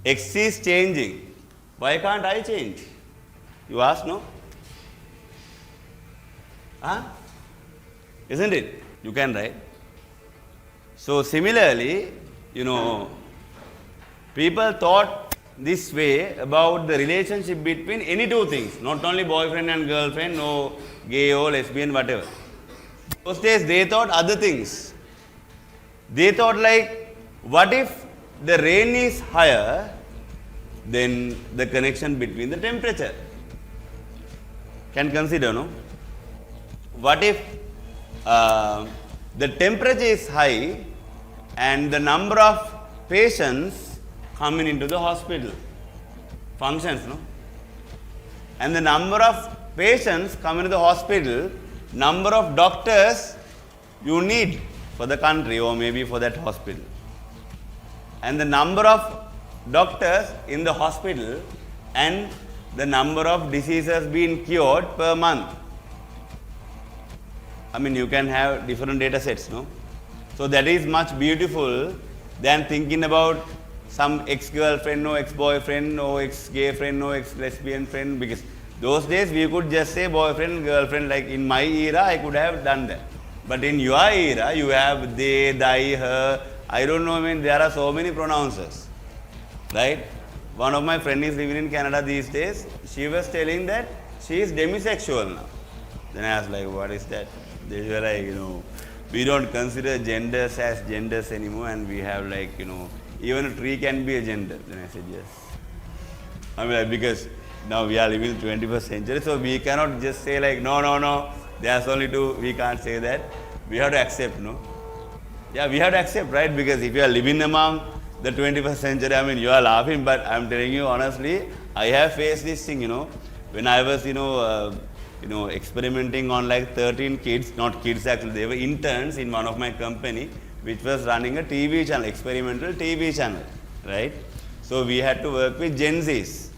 x is changing, why can't I change? You ask, no? Isn't it? You can, right? So similarly, people thought this way about the relationship between any two things, not only boyfriend and girlfriend, or gay or lesbian, whatever. Those days they thought other things. They thought like, what if the rain is higher than the connection between the temperature? Can consider, no? What if the temperature is high and the number of patients coming into the hospital functions, no? And the number of patients coming to the hospital, number of doctors you need for the country or maybe for that hospital. And the number of doctors in the hospital and the number of diseases being cured per month. I mean, you can have different data sets, no? So that is much beautiful than thinking about some ex-girlfriend or ex-boyfriend or ex-gay friend or ex-lesbian friend, because Those days we could just say boyfriend, girlfriend, like in my era I could have done that. But in your era you have they, thy, her, I don't know, I mean there are so many pronouns, right? One of my friends is living in Canada these days, she was telling that she is demisexual now. Then I was like, what is that? They were like, we don't consider genders as genders anymore, and we have like, even a tree can be a gender. Then I said, yes. I mean, like, because now we are living in the 21st century, so we cannot just say like, no, there's only two, we can't say that. We have to accept, no? Yeah, we have to accept, right? Because if you are living among the 21st century, I mean, you are laughing, but I'm telling you honestly, I have faced this thing, when I was, experimenting on like 13 kids, not kids actually, they were interns in one of my company, which was running a TV channel, experimental TV channel, right? So we had to work with Gen Zs.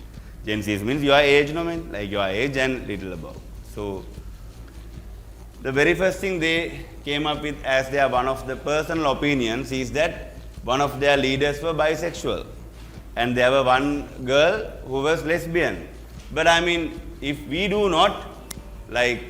Gen Zs means your age, like your age and little above. So the very first thing they came up with as their one of the personal opinions is that one of their leaders were bisexual, and there were one girl who was lesbian. But I mean, if we do not like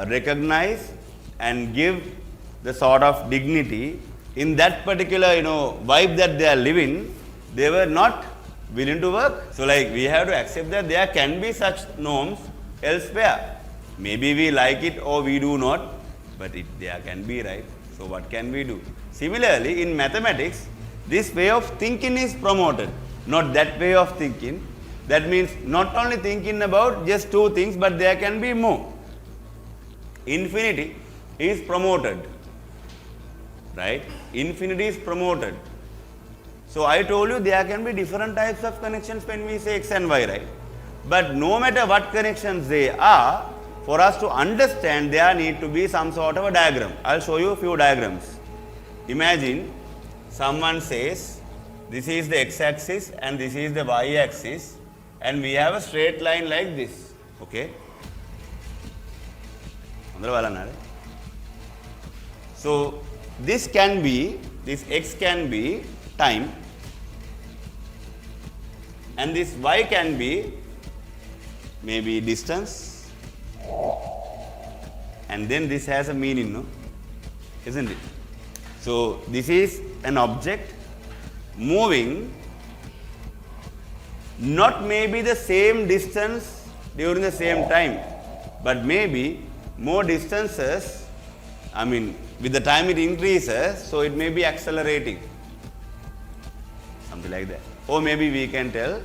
recognize and give the sort of dignity in that particular vibe that they are living, they were not willing to work. So like we have to accept that there can be such norms elsewhere. Maybe we like it or we do not, but there can be, right? So what can we do? Similarly, in mathematics, this way of thinking is promoted, not that way of thinking. That means not only thinking about just two things, but there can be more. Infinity is promoted, right? Infinity is promoted. So I told you there can be different types of connections when we say x and y, right? But no matter what connections they are, for us to understand there need to be some sort of a diagram. I'll show you a few diagrams. Imagine someone says this is the x-axis and this is the y-axis, and we have a straight line like this, okay? So this x can be time, and this y can be maybe distance, and then this has a meaning, no? Isn't it? So this is an object moving not maybe the same distance during the same time, but maybe more distances, I mean with the time it increases, so it may be accelerating, something like that. Or maybe we can tell,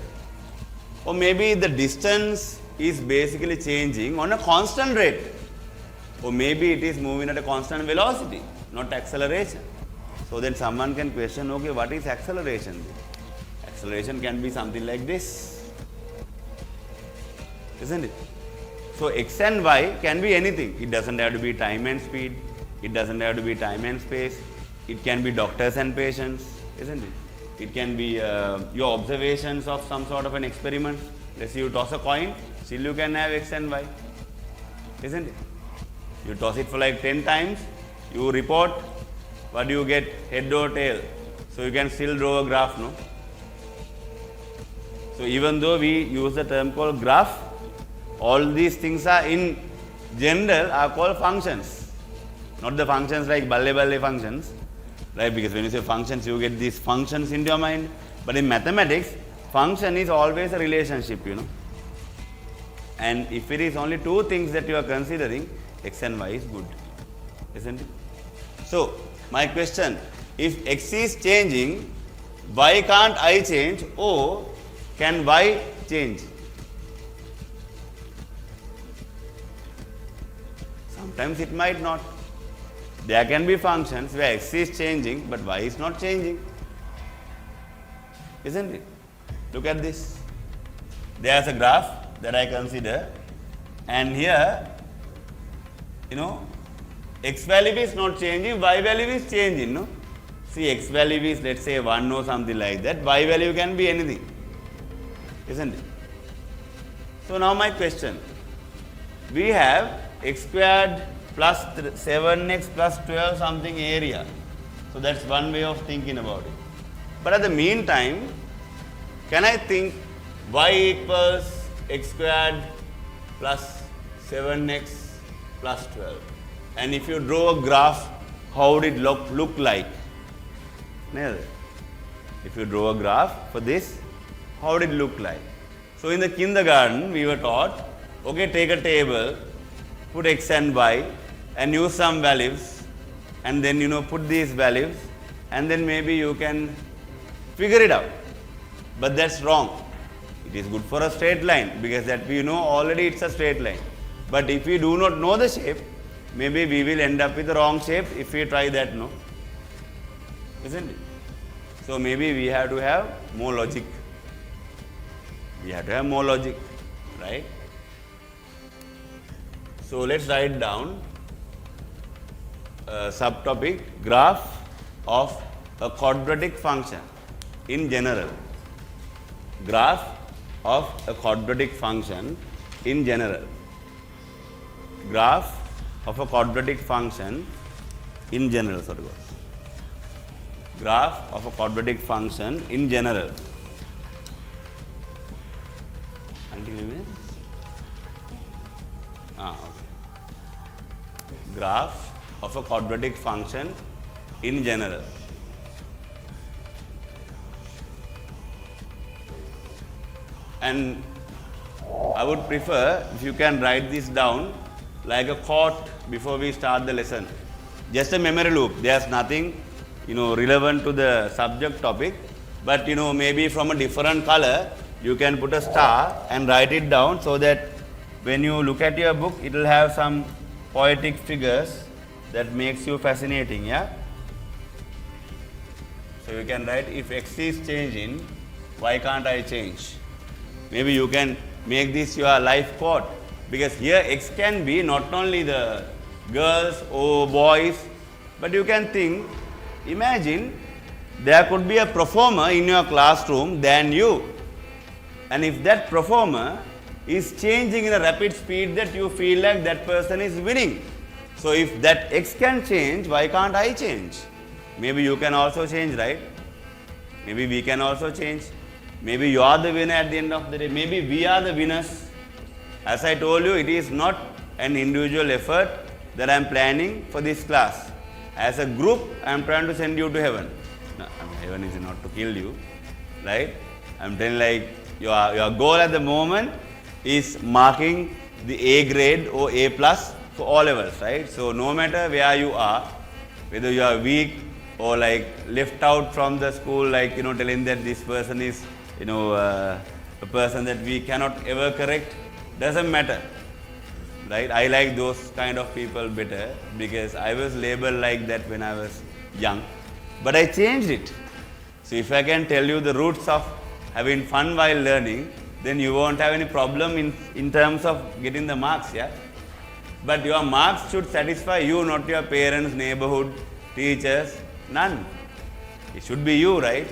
or maybe the distance is basically changing on a constant rate, or maybe it is moving at a constant velocity, not acceleration. So then someone can question, okay, what is acceleration? Acceleration can be something like this, isn't it? So x and y can be anything. It doesn't have to be time and speed. It doesn't have to be time and space. It can be doctors and patients, isn't it? It can be your observations of some sort of an experiment. Let's say you toss a coin, still you can have x and y, isn't it? You toss it for like 10 times, you report, what do you get, head or tail? So you can still draw a graph, no? So even though we use the term called graph, all these things are in general are called functions, not the functions like balle functions, right? Because when you say functions, you get these functions into your mind. But in mathematics, function is always a relationship, And if it is only two things that you are considering, x and y is good, isn't it? So my question, if x is changing, why can't I change, or can y change? Sometimes it might not. There can be functions where x is changing, but y is not changing, isn't it? Look at this. There's a graph that I consider, and here, x value is not changing, y value is changing, no? See, x value is, let's say 1 or something like that, y value can be anything, isn't it? So now my question, we have x squared plus 7x plus 12 something area. So that's one way of thinking about it. But at the meantime, can I think y equals x squared plus 7x plus 12. And if you draw a graph, how would it look like? If you draw a graph for this, how would it look like? So in the kindergarten, we were taught, okay, take a table, put x and y, and use some values, and then put these values, and then maybe you can figure it out. But that's wrong. It is good for a straight line, because that we know already it's a straight line. But if we do not know the shape, maybe we will end up with the wrong shape if we try that, no? Isn't it? So maybe we have to have more logic. We have to have more logic, right? So let's write down a subtopic, graph of a quadratic function in general. Graph of a quadratic function in general. Graph of a quadratic function in general. Graph of a quadratic function in general. Graph of a quadratic function in general. And I would prefer if you can write this down like a quote before we start the lesson. Just a memory loop. There's nothing relevant to the subject topic, but maybe from a different color you can put a star and write it down, so that when you look at your book, it will have some poetic figures that makes you fascinating, yeah? So you can write, if x is changing, why can't I change? Maybe you can make this your life quote, because here x can be not only the girls or boys, but you can think, imagine there could be a performer in your classroom than you. And if that performer is changing in a rapid speed that you feel like that person is winning. So if that x can change, why can't I change? Maybe you can also change, right? Maybe we can also change. Maybe you are the winner at the end of the day. Maybe we are the winners. As I told you, it is not an individual effort that I am planning for this class. As a group, I am trying to send you to heaven. No, heaven is not to kill you, right? I am telling like your goal at the moment is marking the A grade or A plus for all levels, right? So no matter where you are, whether you are weak or like left out from the school, like telling that this person is a person that we cannot ever correct, doesn't matter, right? I like those kind of people better, because I was labeled like that when I was young, but I changed it. So if I can tell you the roots of having fun while learning, then you won't have any problem in terms of getting the marks, yeah? But your marks should satisfy you, not your parents, neighborhood, teachers, none. It should be you, right?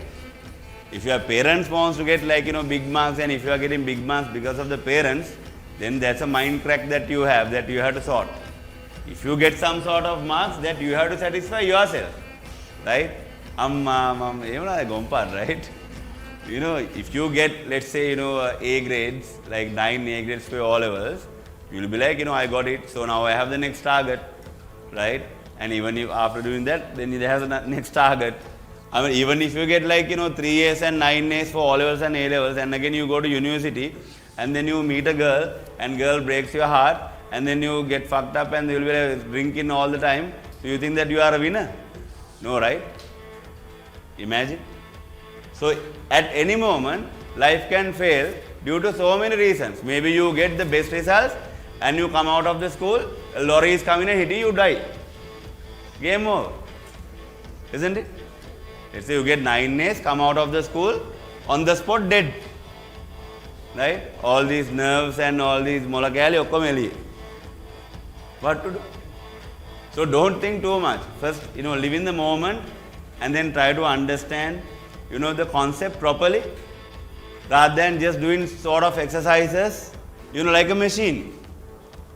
If your parents wants to get like, big marks, and if you are getting big marks because of the parents, then that's a mind crack that you have to sort. If you get some sort of marks, that you have to satisfy yourself, right? Right? If you get, let's say, A grades, like 9 A grades for all levels, you will be like, I got it, so now I have the next target, right? And even if after doing that, then it has a next target. I mean, even if you get like, 3 A's and 9 A's for all levels and A levels, and again you go to university, and then you meet a girl, and girl breaks your heart, and then you get fucked up and you will be like drinking all the time, so you think that you are a winner? No, right? Imagine. So at any moment, life can fail due to so many reasons. Maybe you get the best results and you come out of the school, a lorry is coming and hitting you, die. Game over. Isn't it? Let's say you get 9 A's, come out of the school, on the spot dead. Right? All these nerves and all these molakali okkomeli. What to do? So don't think too much. First, live in the moment and then try to understand the concept properly, rather than just doing sort of exercises, like a machine.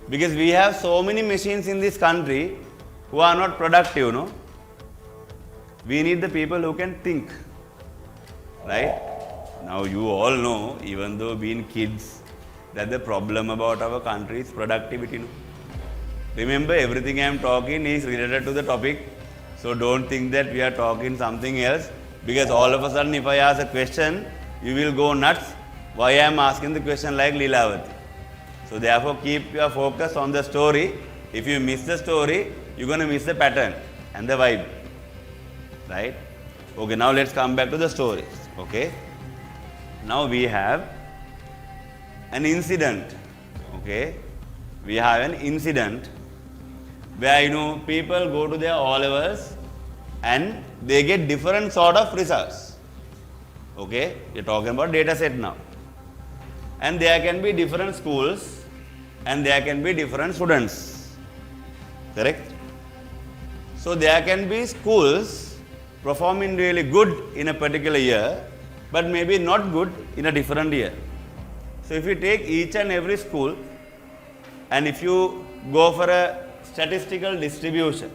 Because we have so many machines in this country who are not productive, We need the people who can think, right? Now you all know, even though being kids That's the problem about our country's productivity. No? Remember, everything I am talking is related to the topic. So don't think that we are talking something else, because all of a sudden if I ask a question, you will go nuts. Why I am asking the question like Lilavati? So therefore keep your focus on the story. If you miss the story, you're going to miss the pattern and the vibe. Right? Okay, now let's come back to the stories. Okay? Now we have an incident. Okay? We have an incident where people go to their O-levels and they get different sort of results. Okay? We're talking about data set now. And there can be different schools and there can be different students. Correct? So there can be schools performing really good in a particular year, but maybe not good in a different year. So if you take each and every school and if you go for a statistical distribution,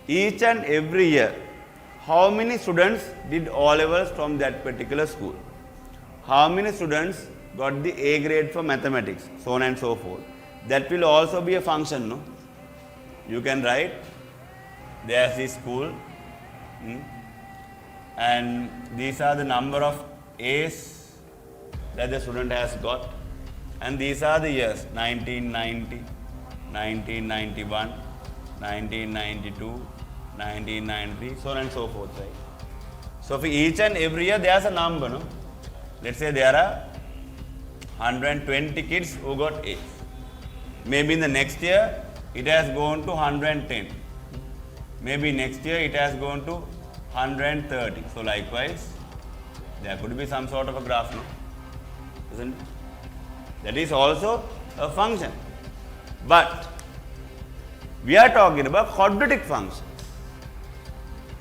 each and every year, how many students did O-levels from that particular school? How many students got the A grade for mathematics, so on and so forth. That will also be a function, no? You can write, there's this school, and these are the number of A's that the student has got, and these are the years, 1990, 1991, 1992, 1993, so on and so forth, right? So for each and every year there's a number, no? Let's say there are 120 kids who got A's. Maybe in the next year it has gone to 110. Maybe next year it has gone to 130. So likewise, there could be some sort of a graph, no? Isn't it? That is also a function. But we are talking about quadratic functions.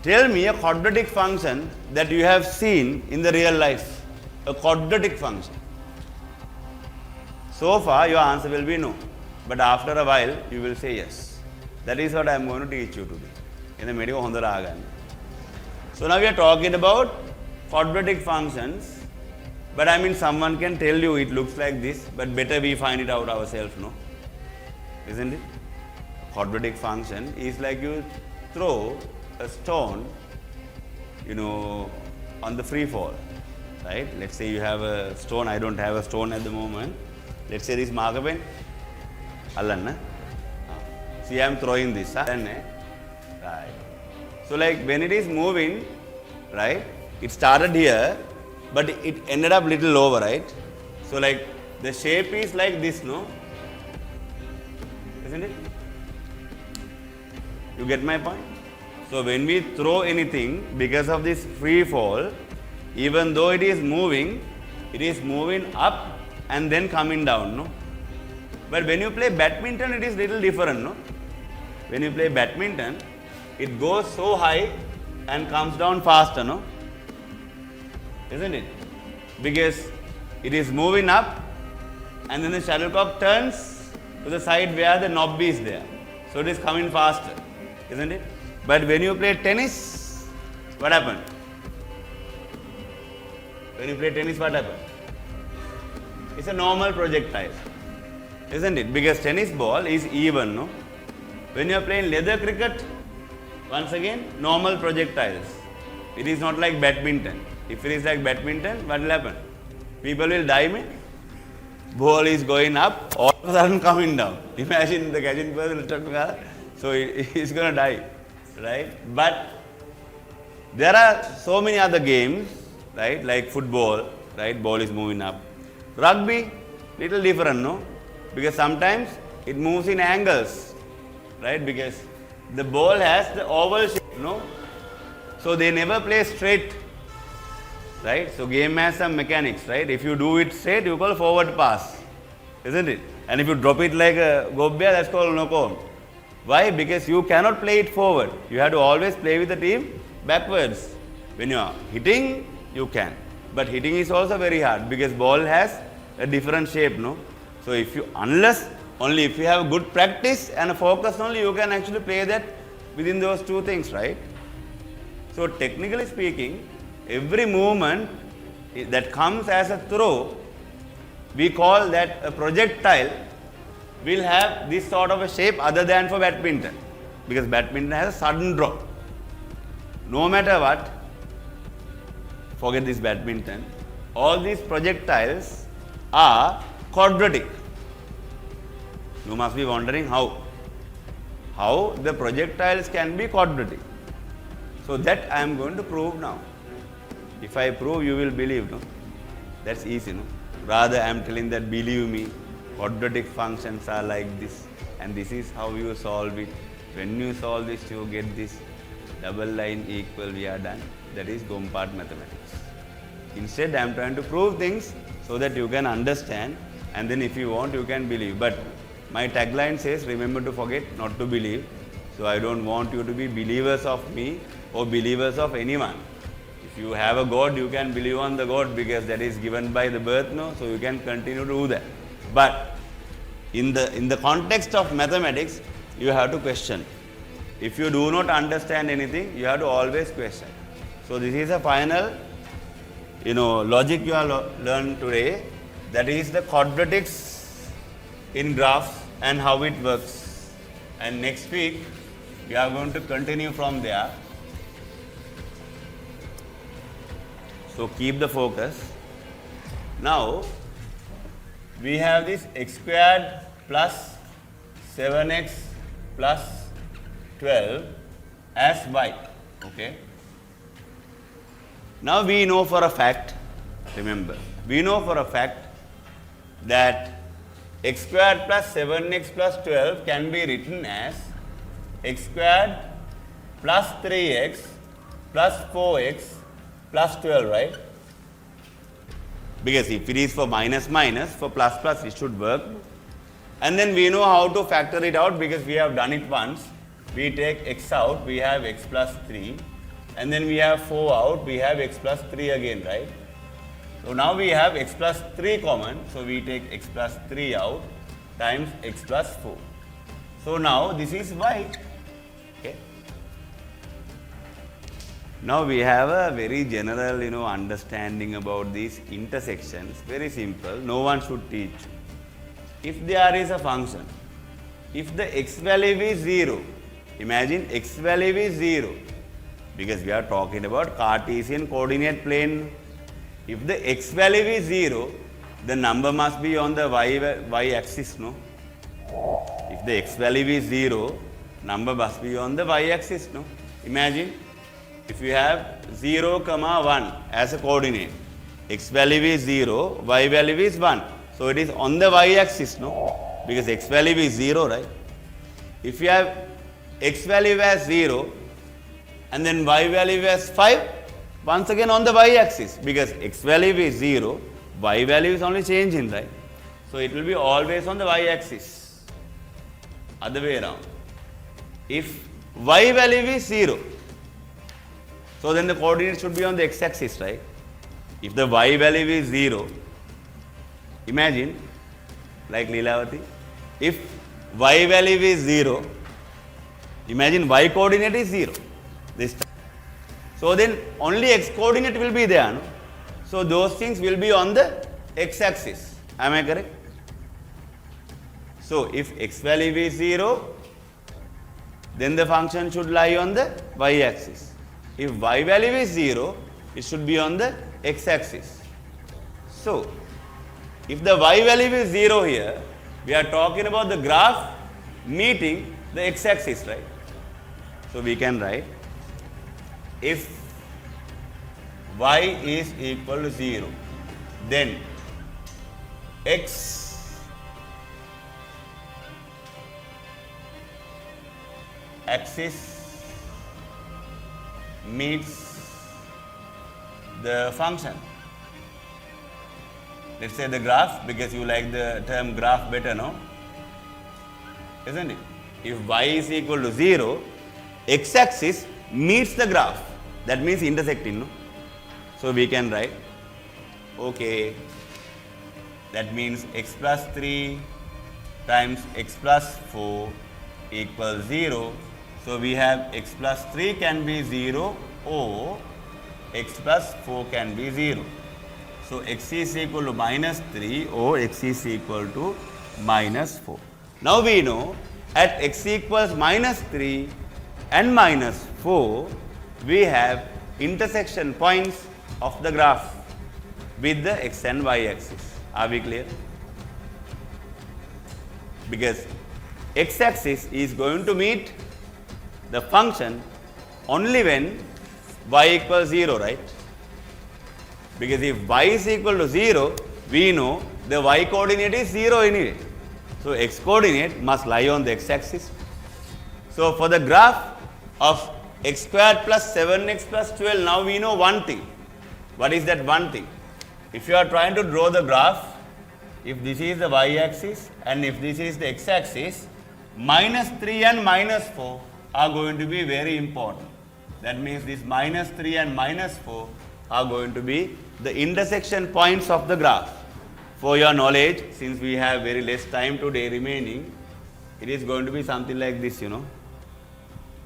Tell me a quadratic function that you have seen in the real life. A quadratic function. So far your answer will be no. But after a while you will say yes. That is what I am going to teach you today. In the video Hondaragan. So now we are talking about quadratic functions. But I mean, someone can tell you it looks like this, but better we find it out ourselves, no? Isn't it? Quadratic function is like you throw a stone, on the free fall, right? Let's say you have a stone. I don't have a stone at the moment. Let's say this marker pen. See, I am throwing this. Right. So like when it is moving, right? It started here, but it ended up little lower, right? So like the shape is like this, no? Isn't it? You get my point? So when we throw anything, because of this free fall, even though it is moving up and then coming down, no? But when you play badminton, it is little different, no? When you play badminton, it goes so high and comes down faster, no? Isn't it? Because it is moving up and then the shuttlecock turns to the side where the knob is there. So it is coming faster, isn't it? But when you play tennis, what happened? When you play tennis, what happened? It's a normal projectile, isn't it? Because tennis ball is even, no? When you are playing leather cricket, once again, normal projectiles. It is not like badminton. If it is like badminton, what will happen? People will dive in. Ball is going up, all of a sudden coming down. Imagine the catching person, so he is going to die, right? But there are so many other games, right? Like football, right? Ball is moving up. Rugby, little different, no? Because sometimes it moves in angles, right? Because the ball has the oval shape, no? So they never play straight, right? So game has some mechanics, right? If you do it straight, you call forward pass, isn't it? And if you drop it like a gobya, that's called no count. Why? Because you cannot play it forward. You have to always play with the team backwards. When you are hitting, you can. But hitting is also very hard because ball has a different shape, no? So if you, only if you have good practice and a focus only, you can actually play that within those two things, right? So technically speaking, every movement that comes as a throw, we call that a projectile will have this sort of a shape other than for badminton, because badminton has a sudden drop. No matter what, forget this badminton, all these projectiles are quadratic. You must be wondering how the projectiles can be quadratic. So that I am going to prove now. If I prove, you will believe, no? That's easy, no? Rather I am telling that believe me, quadratic functions are like this, and this is how you solve it. When you solve this, you get this double line equal, we are done. That is Gompart mathematics. Instead, I am trying to prove things so that you can understand, and then if you want, you can believe. But my tagline says, remember to forget, not to believe. So I don't want you to be believers of me or believers of anyone. If you have a God, you can believe on the God because that is given by the birth, no? So you can continue to do that. But in the context of mathematics, you have to question. If you do not understand anything, you have to always question. So this is a final, logic you have learned today. That is the quadratics in graphs and how it works. And next week, we are going to continue from there. So keep the focus. Now, we have this x squared plus 7x plus 12 as y. Okay. Now we know for a fact, remember, we know for a fact that x squared plus 7x plus 12 can be written as x squared plus 3x plus 4x plus 12, right? Because if it is for minus minus, for plus plus it should work. And then we know how to factor it out because we have done it once. We take x out, we have x plus 3. And then we have 4 out, we have x plus 3 again, right? So now we have x plus 3 common, so we take x plus 3 out times x plus 4. So now this is y. Okay. Now we have a very general, understanding about these intersections. Very simple. No one should teach. If there is a function, if the x value is 0, imagine x value is 0, because we are talking about Cartesian coordinate plane. If the x value is 0, the number must be on the y axis, no? If the x value is 0, number must be on the y axis, no? Imagine if you have 0, 1 as a coordinate, x value is 0, y value is 1. So it is on the y axis, no? Because x value is 0, right? If you have x value as 0 and then y value as 5, once again on the y axis, because x value is 0, y value is only changing, right? So it will be always on the y axis. Other way around. If y value is 0, so then the coordinate should be on the x axis, right? If the y value is 0, imagine, like Leelavati, if y value is 0, imagine y coordinate is 0 this time. So then only x coordinate will be there, no? So those things will be on the x axis. Am I correct? So if x value is 0, then the function should lie on the y axis. If y value is 0, it should be on the x axis. So if the y value is 0 here, we are talking about the graph meeting the x axis, right? So we can write, if y is equal to 0, then x axis meets the function. Let's say the graph, because you like the term graph better, no? Isn't it? If y is equal to 0, x axis meets the graph. That means intersecting, no? So we can write, okay, that means x plus 3 times x plus 4 equals 0. So we have x plus 3 can be 0 or x plus 4 can be 0. So x is equal to minus 3 or x is equal to minus 4. Now we know at x equals minus 3 and minus 4, we have intersection points of the graph with the x and y axis. Are we clear? Because x axis is going to meet the function only when y equals 0, right? Because if y is equal to 0, we know the y coordinate is 0 anyway. So x coordinate must lie on the x axis. So for the graph of x squared plus 7x plus 12, now we know one thing. What is that one thing? If you are trying to draw the graph, if this is the y axis and if this is the x axis, minus 3 and minus 4 are going to be very important. That means this minus 3 and minus 4 are going to be the intersection points of the graph. For your knowledge, since we have very less time today remaining, it is going to be something like this, you know.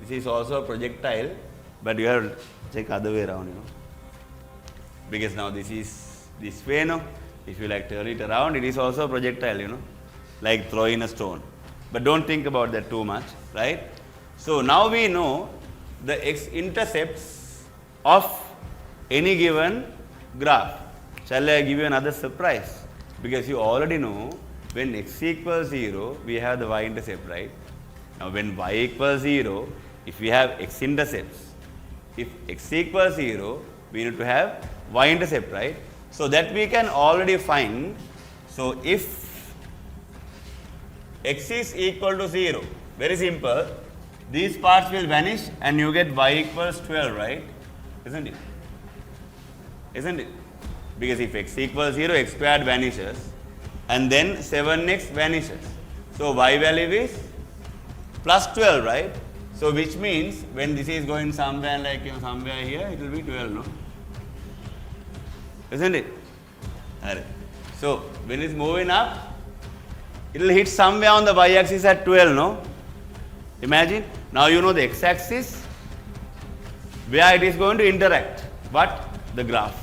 This is also a projectile, but you have to check other way around, you know. Because now this is this way, no? If you like turn it around, it is also a projectile, you know, like throwing a stone. But don't think about that too much, right? So now we know the x-intercepts of any given graph. Shall I give you another surprise? Because you already know when x equals 0, we have the y-intercept, right? Now when y equals 0, if we have x-intercepts, if x equals 0, we need to have y-intercept, right? So that we can already find. So if x is equal to 0, very simple, these parts will vanish and you get y equals 12, right? Isn't it? Isn't it? Because if x equals 0, x squared vanishes and then 7x vanishes. So y value is plus 12, right? So which means when this is going somewhere like, you know, somewhere here, it will be 12, no? Isn't it? Alright. So when it's moving up, it will hit somewhere on the y-axis at 12, no? Imagine. Now you know the x-axis, where it is going to interact. What? The graph.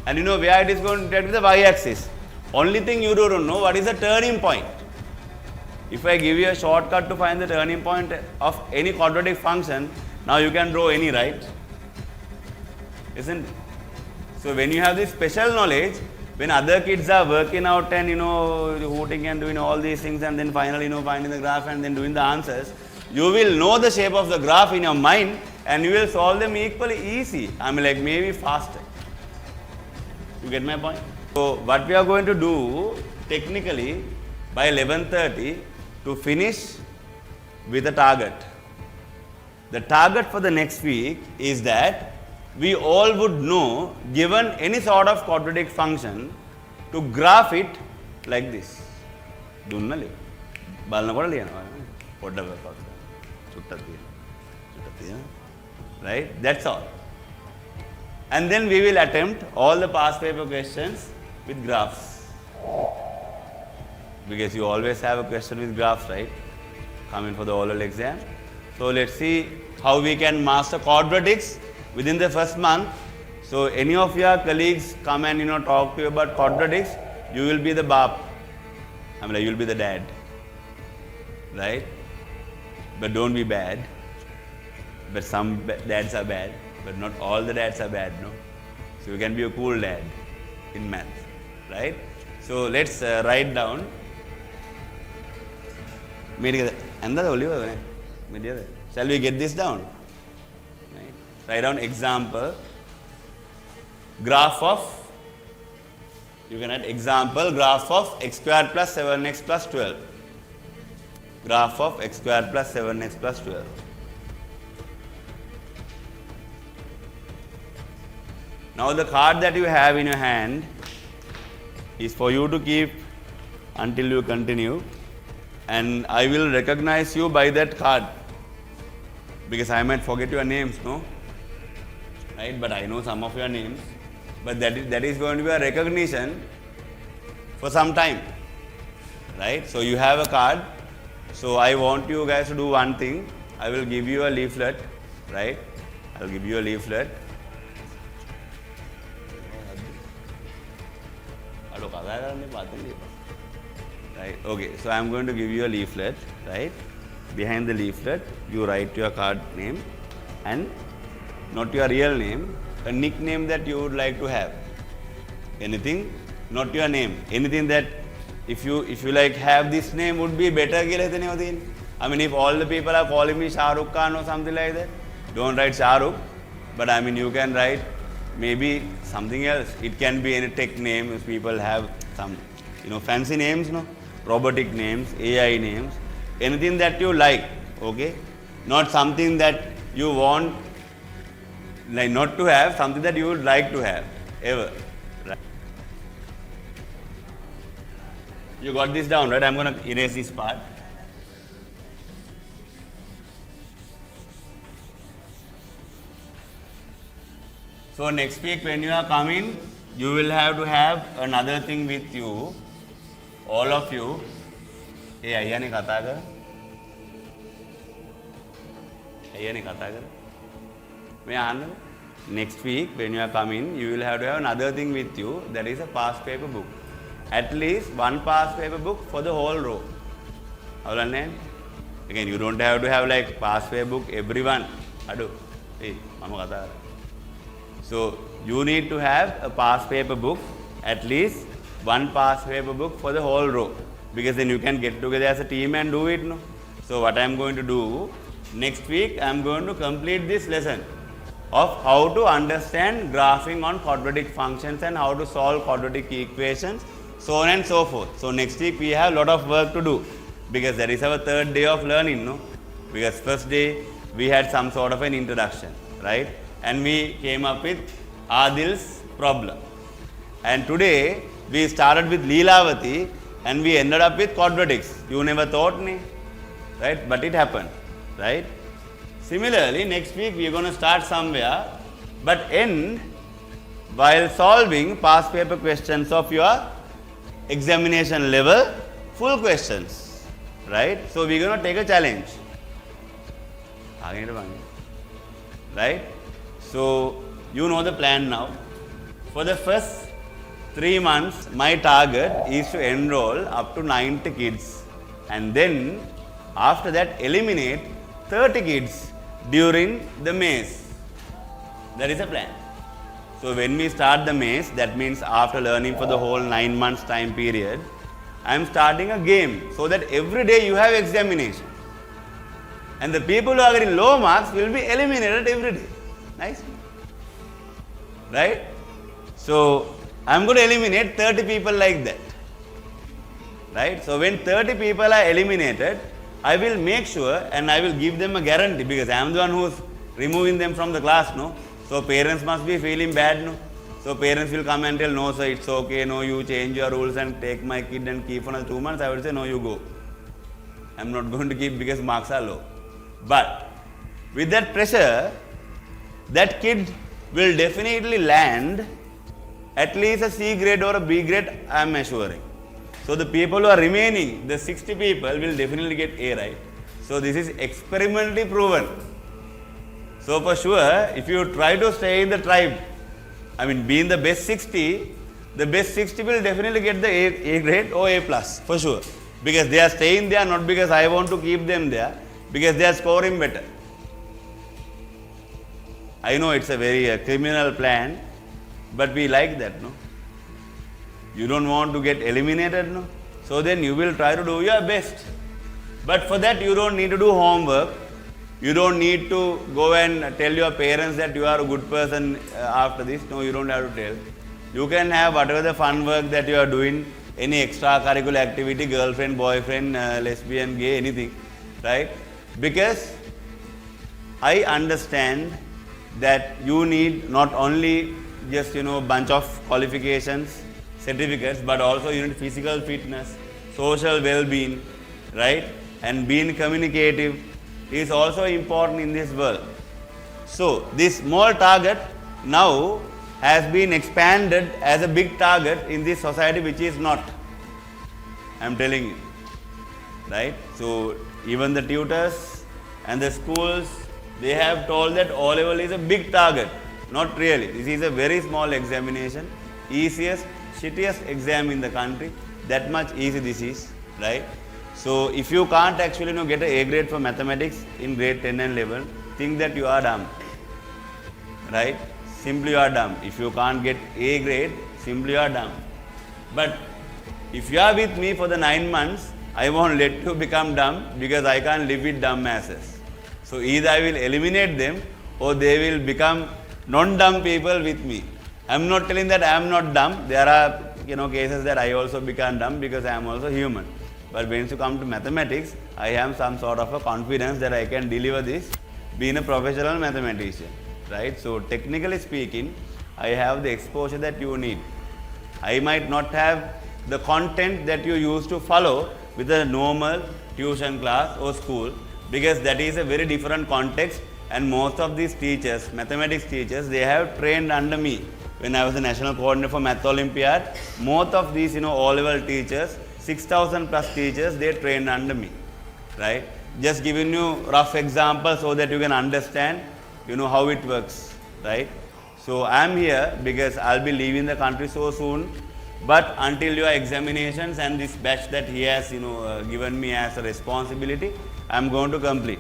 And you know where it is going to interact with the y-axis. Only thing you don't know, what is the turning point. If I give you a shortcut to find the turning point of any quadratic function, now you can draw any, right? Isn't it? So when you have this special knowledge, when other kids are working out and, you know, hooting and doing all these things and then finally, you know, finding the graph and then doing the answers, you will know the shape of the graph in your mind and you will solve them equally easy. I mean, like maybe faster. You get my point? So what we are going to do technically by 11:30 to finish with a target. The target for the next week is that we all would know, given any sort of quadratic function, to graph it like this. Right? That's all. And then we will attempt all the past paper questions with graphs. Because you always have a question with graphs, right? Coming for the oral exam. So let's see how we can master quadratics within the first month. So any of your colleagues come and, you know, talk to you about quadratics, you will be the bap. I mean, like, you will be the dad, right? But don't be bad. But some dads are bad, but not all the dads are bad, no? So you can be a cool dad in math, right? So let's write down. Shall we get this down? Right. Write down example, graph of, you can write example, graph of x squared plus 7x plus 12. Graph of x squared plus 7x plus 12. Now the card that you have in your hand is for you to keep until you continue, and I will recognize you by that card because I might forget your names, no? Right? But I know some of your names, but that is going to be a recognition for some time, right? So you have a card. So I want you guys to do one thing. I will give you a leaflet, right? I will give you a leaflet. Right, okay, so I am going to give you a leaflet, right? Behind the leaflet, you write your card name and not your real name, a nickname that you would like to have. Anything, not your name, anything that if you like have this name would be better. I mean, if all the people are calling me Shah Rukh Khan or something like that, don't write Shah Rukh, but I mean, you can write maybe something else. It can be any tech name if people have some, fancy names, robotic names, AI names, anything that you like, okay? Not something that you want, like not to have, something that you would like to have, ever. Right? You got this down, right? I'm going to erase this part. So next week when you are coming, you will have to have another thing with you, all of you. Hey, ayya ne kata kar. Ayya ne kata kar. May I answer? Next week when you are coming, you will have to have another thing with you, that is a past paper book. At least one past paper book for the whole row. Again, you don't have to have like past paper book everyone. Adu. Hey, mama kata kar. So you need to have a past paper book, at least one past paper book for the whole row, because then you can get together as a team and do it. No? So what I am going to do, next week I am going to complete this lesson of how to understand graphing on quadratic functions and how to solve quadratic equations, so on and so forth. So next week we have a lot of work to do, because that is our third day of learning, no? Because first day we had some sort of an introduction, right? And we came up with Adil's problem. And today we started with Leelavati and we ended up with quadratics. You never thought, me, right? But it happened, right? Similarly, next week we are going to start somewhere, but end while solving past paper questions of your examination level, full questions, right? So we are going to take a challenge, right? So you know the plan now. For the first 3 months, my target is to enroll up to 90 kids, and then after that eliminate 30 kids during the maze. That is a plan. So when we start the maze, that means after learning for the whole 9 months time period, I am starting a game so that every day you have examination. And the people who are getting low marks will be eliminated every day. Nice? Right? So I am going to eliminate 30 people like that. Right? So when 30 people are eliminated, I will make sure and I will give them a guarantee, because I am the one who is removing them from the class, no? So parents must be feeling bad, no? So parents will come and tell, no sir, it's okay, no, you change your rules and take my kid and keep for another 2 months. I will say, no, you go. I am not going to keep because marks are low. But with that pressure, that kid will definitely land at least a C grade or a B grade, I am assuring. So the people who are remaining, the 60 people will definitely get A, right? So this is experimentally proven. So for sure, if you try to stay in the tribe, I mean be in the best 60, the best 60 will definitely get the A grade or A plus, for sure. Because they are staying there, not because I want to keep them there, because they are scoring better. I know it's a very criminal plan, but we like that, no? You don't want to get eliminated, no? So then you will try to do your best. But for that you don't need to do homework. You don't need to go and tell your parents that you are a good person after this. No, you don't have to tell. You can have whatever the fun work that you are doing, any extracurricular activity, girlfriend, boyfriend, lesbian, gay, anything, right? Because I understand that you need not only just bunch of qualifications, certificates, but also you need physical fitness, social well-being, right? And being communicative is also important in this world. So this small target now has been expanded as a big target in this society, which is not. I am telling you, right? So even the tutors and the schools, they have told that O-level is a big target. Not really. This is a very small examination, easiest shittiest exam in the country. That much easy this is, right? So if you can't actually get an A grade for mathematics in grade 10 and 11, think that you are dumb, right? Simply you are dumb. If you can't get A grade, simply you are dumb. But if you are with me for the 9 months, I won't let you become dumb because I can't live with dumb masses. So either I will eliminate them or they will become non-dumb people with me. I am not telling that I am not dumb. There are cases that I also become dumb because I am also human. But when you come to mathematics, I have some sort of a confidence that I can deliver this being a professional mathematician, right? So technically speaking, I have the exposure that you need. I might not have the content that you used to follow with a normal tuition class or school, because that is a very different context, and most of these teachers, mathematics teachers, they have trained under me. When I was the national coordinator for Math Olympiad, most of these O-level teachers, 6,000 plus teachers, they trained under me, right? Just giving you rough examples so that you can understand, how it works, right? So I am here because I'll be leaving the country so soon, but until your examinations and this batch that he has, given me as a responsibility, I am going to complete,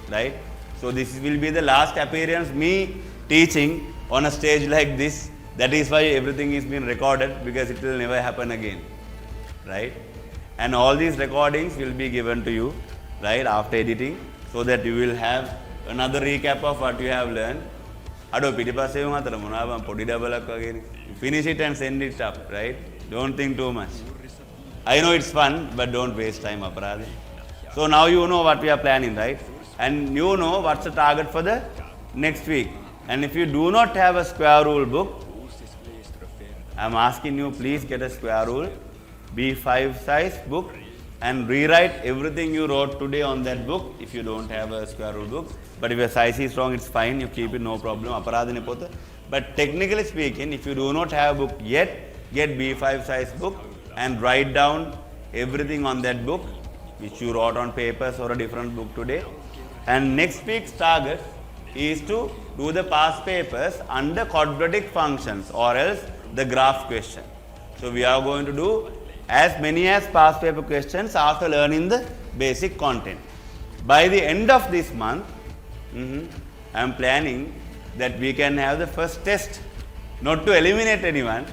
right? So this will be the last appearance, me teaching on a stage like this. That is why everything is being recorded, because it will never happen again, right? And all these recordings will be given to you, right, after editing, so that you will have another recap of what you have learned. Finish it and send it up, right? Don't think too much. I know it's fun, but don't waste time, Aparadi. So now you know what we are planning, right? And you know what's the target for the next week. And if you do not have a square rule book, I'm asking you, please get a square rule B5 size book and rewrite everything you wrote today on that book if you don't have a square rule book. But if your size is wrong, it's fine, you keep it, no problem. But technically speaking, if you do not have a book yet, get B5 size book and write down everything on that book which you wrote on papers or a different book today. And next week's target is to do the past papers under quadratic functions or else the graph question. So we are going to do as many as past paper questions after learning the basic content. By the end of this month, I am planning that we can have the first test, not to eliminate anyone,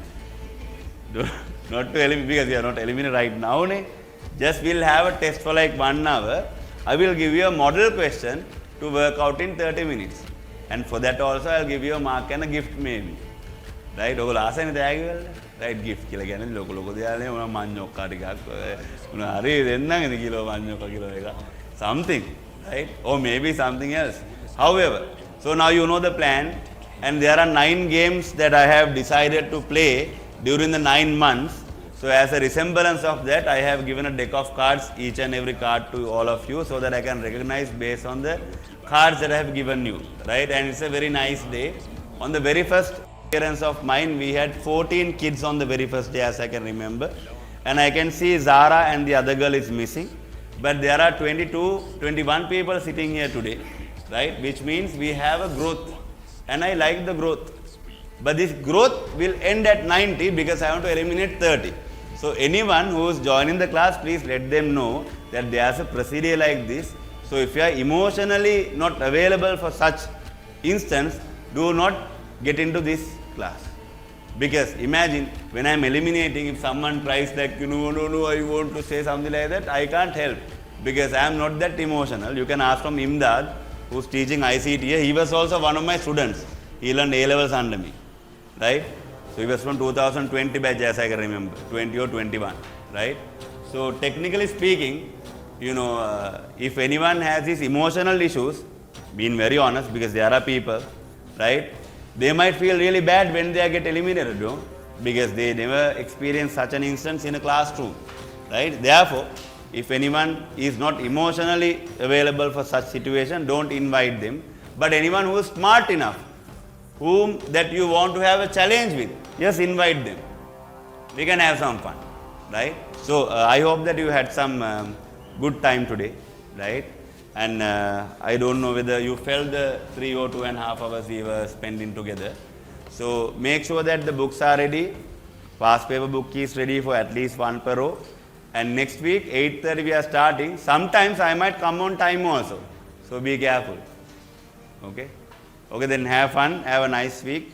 not to eliminate, because we are not eliminated right now. Just we'll have a test for like 1 hour. I will give you a model question to work out in 30 minutes. And for that also, I'll give you a mark and a gift maybe. Right? Right, gift. Something, right? Or maybe something else. However, so now you know the plan, and there are 9 games that I have decided to play during the 9 months. So as a resemblance of that, I have given a deck of cards, each and every card to all of you, so that I can recognize based on the cards that I have given you, right? And it's a very nice day. On the very first appearance of mine, we had 14 kids on the very first day, as I can remember. And I can see Zara and the other girl is missing. But there are 21 people sitting here today, right? Which means we have a growth. And I like the growth. But this growth will end at 90 because I want to eliminate 30. So anyone who is joining the class, please let them know that there's a procedure like this. So if you are emotionally not available for such instance, do not get into this class. Because imagine when I am eliminating, if someone tries like, no, I want to say something like that, I can't help. Because I am not that emotional. You can ask from Imdad, who's teaching ICT. He was also one of my students. He learned A-levels under me. Right? So he was from 2020 batch, as I can remember, 20 or 21, right? So technically speaking, if anyone has these emotional issues, being very honest, because there are people, right? They might feel really bad when they get eliminated, because they never experienced such an instance in a classroom, right? Therefore, if anyone is not emotionally available for such situation, don't invite them. But anyone who is smart enough, whom that you want to have a challenge with, just invite them. We can have some fun, right? So I hope that you had some good time today, right? And I don't know whether you felt the 3 or 2.5 hours we were spending together. So make sure that the books are ready, Past paper book is ready for at least 1 per row. And next week, 8:30 we are starting. Sometimes I might come on time also. So be careful. Okay? Okay, then have fun. Have a nice week.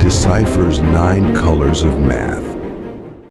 Decipher's 9 colors of math.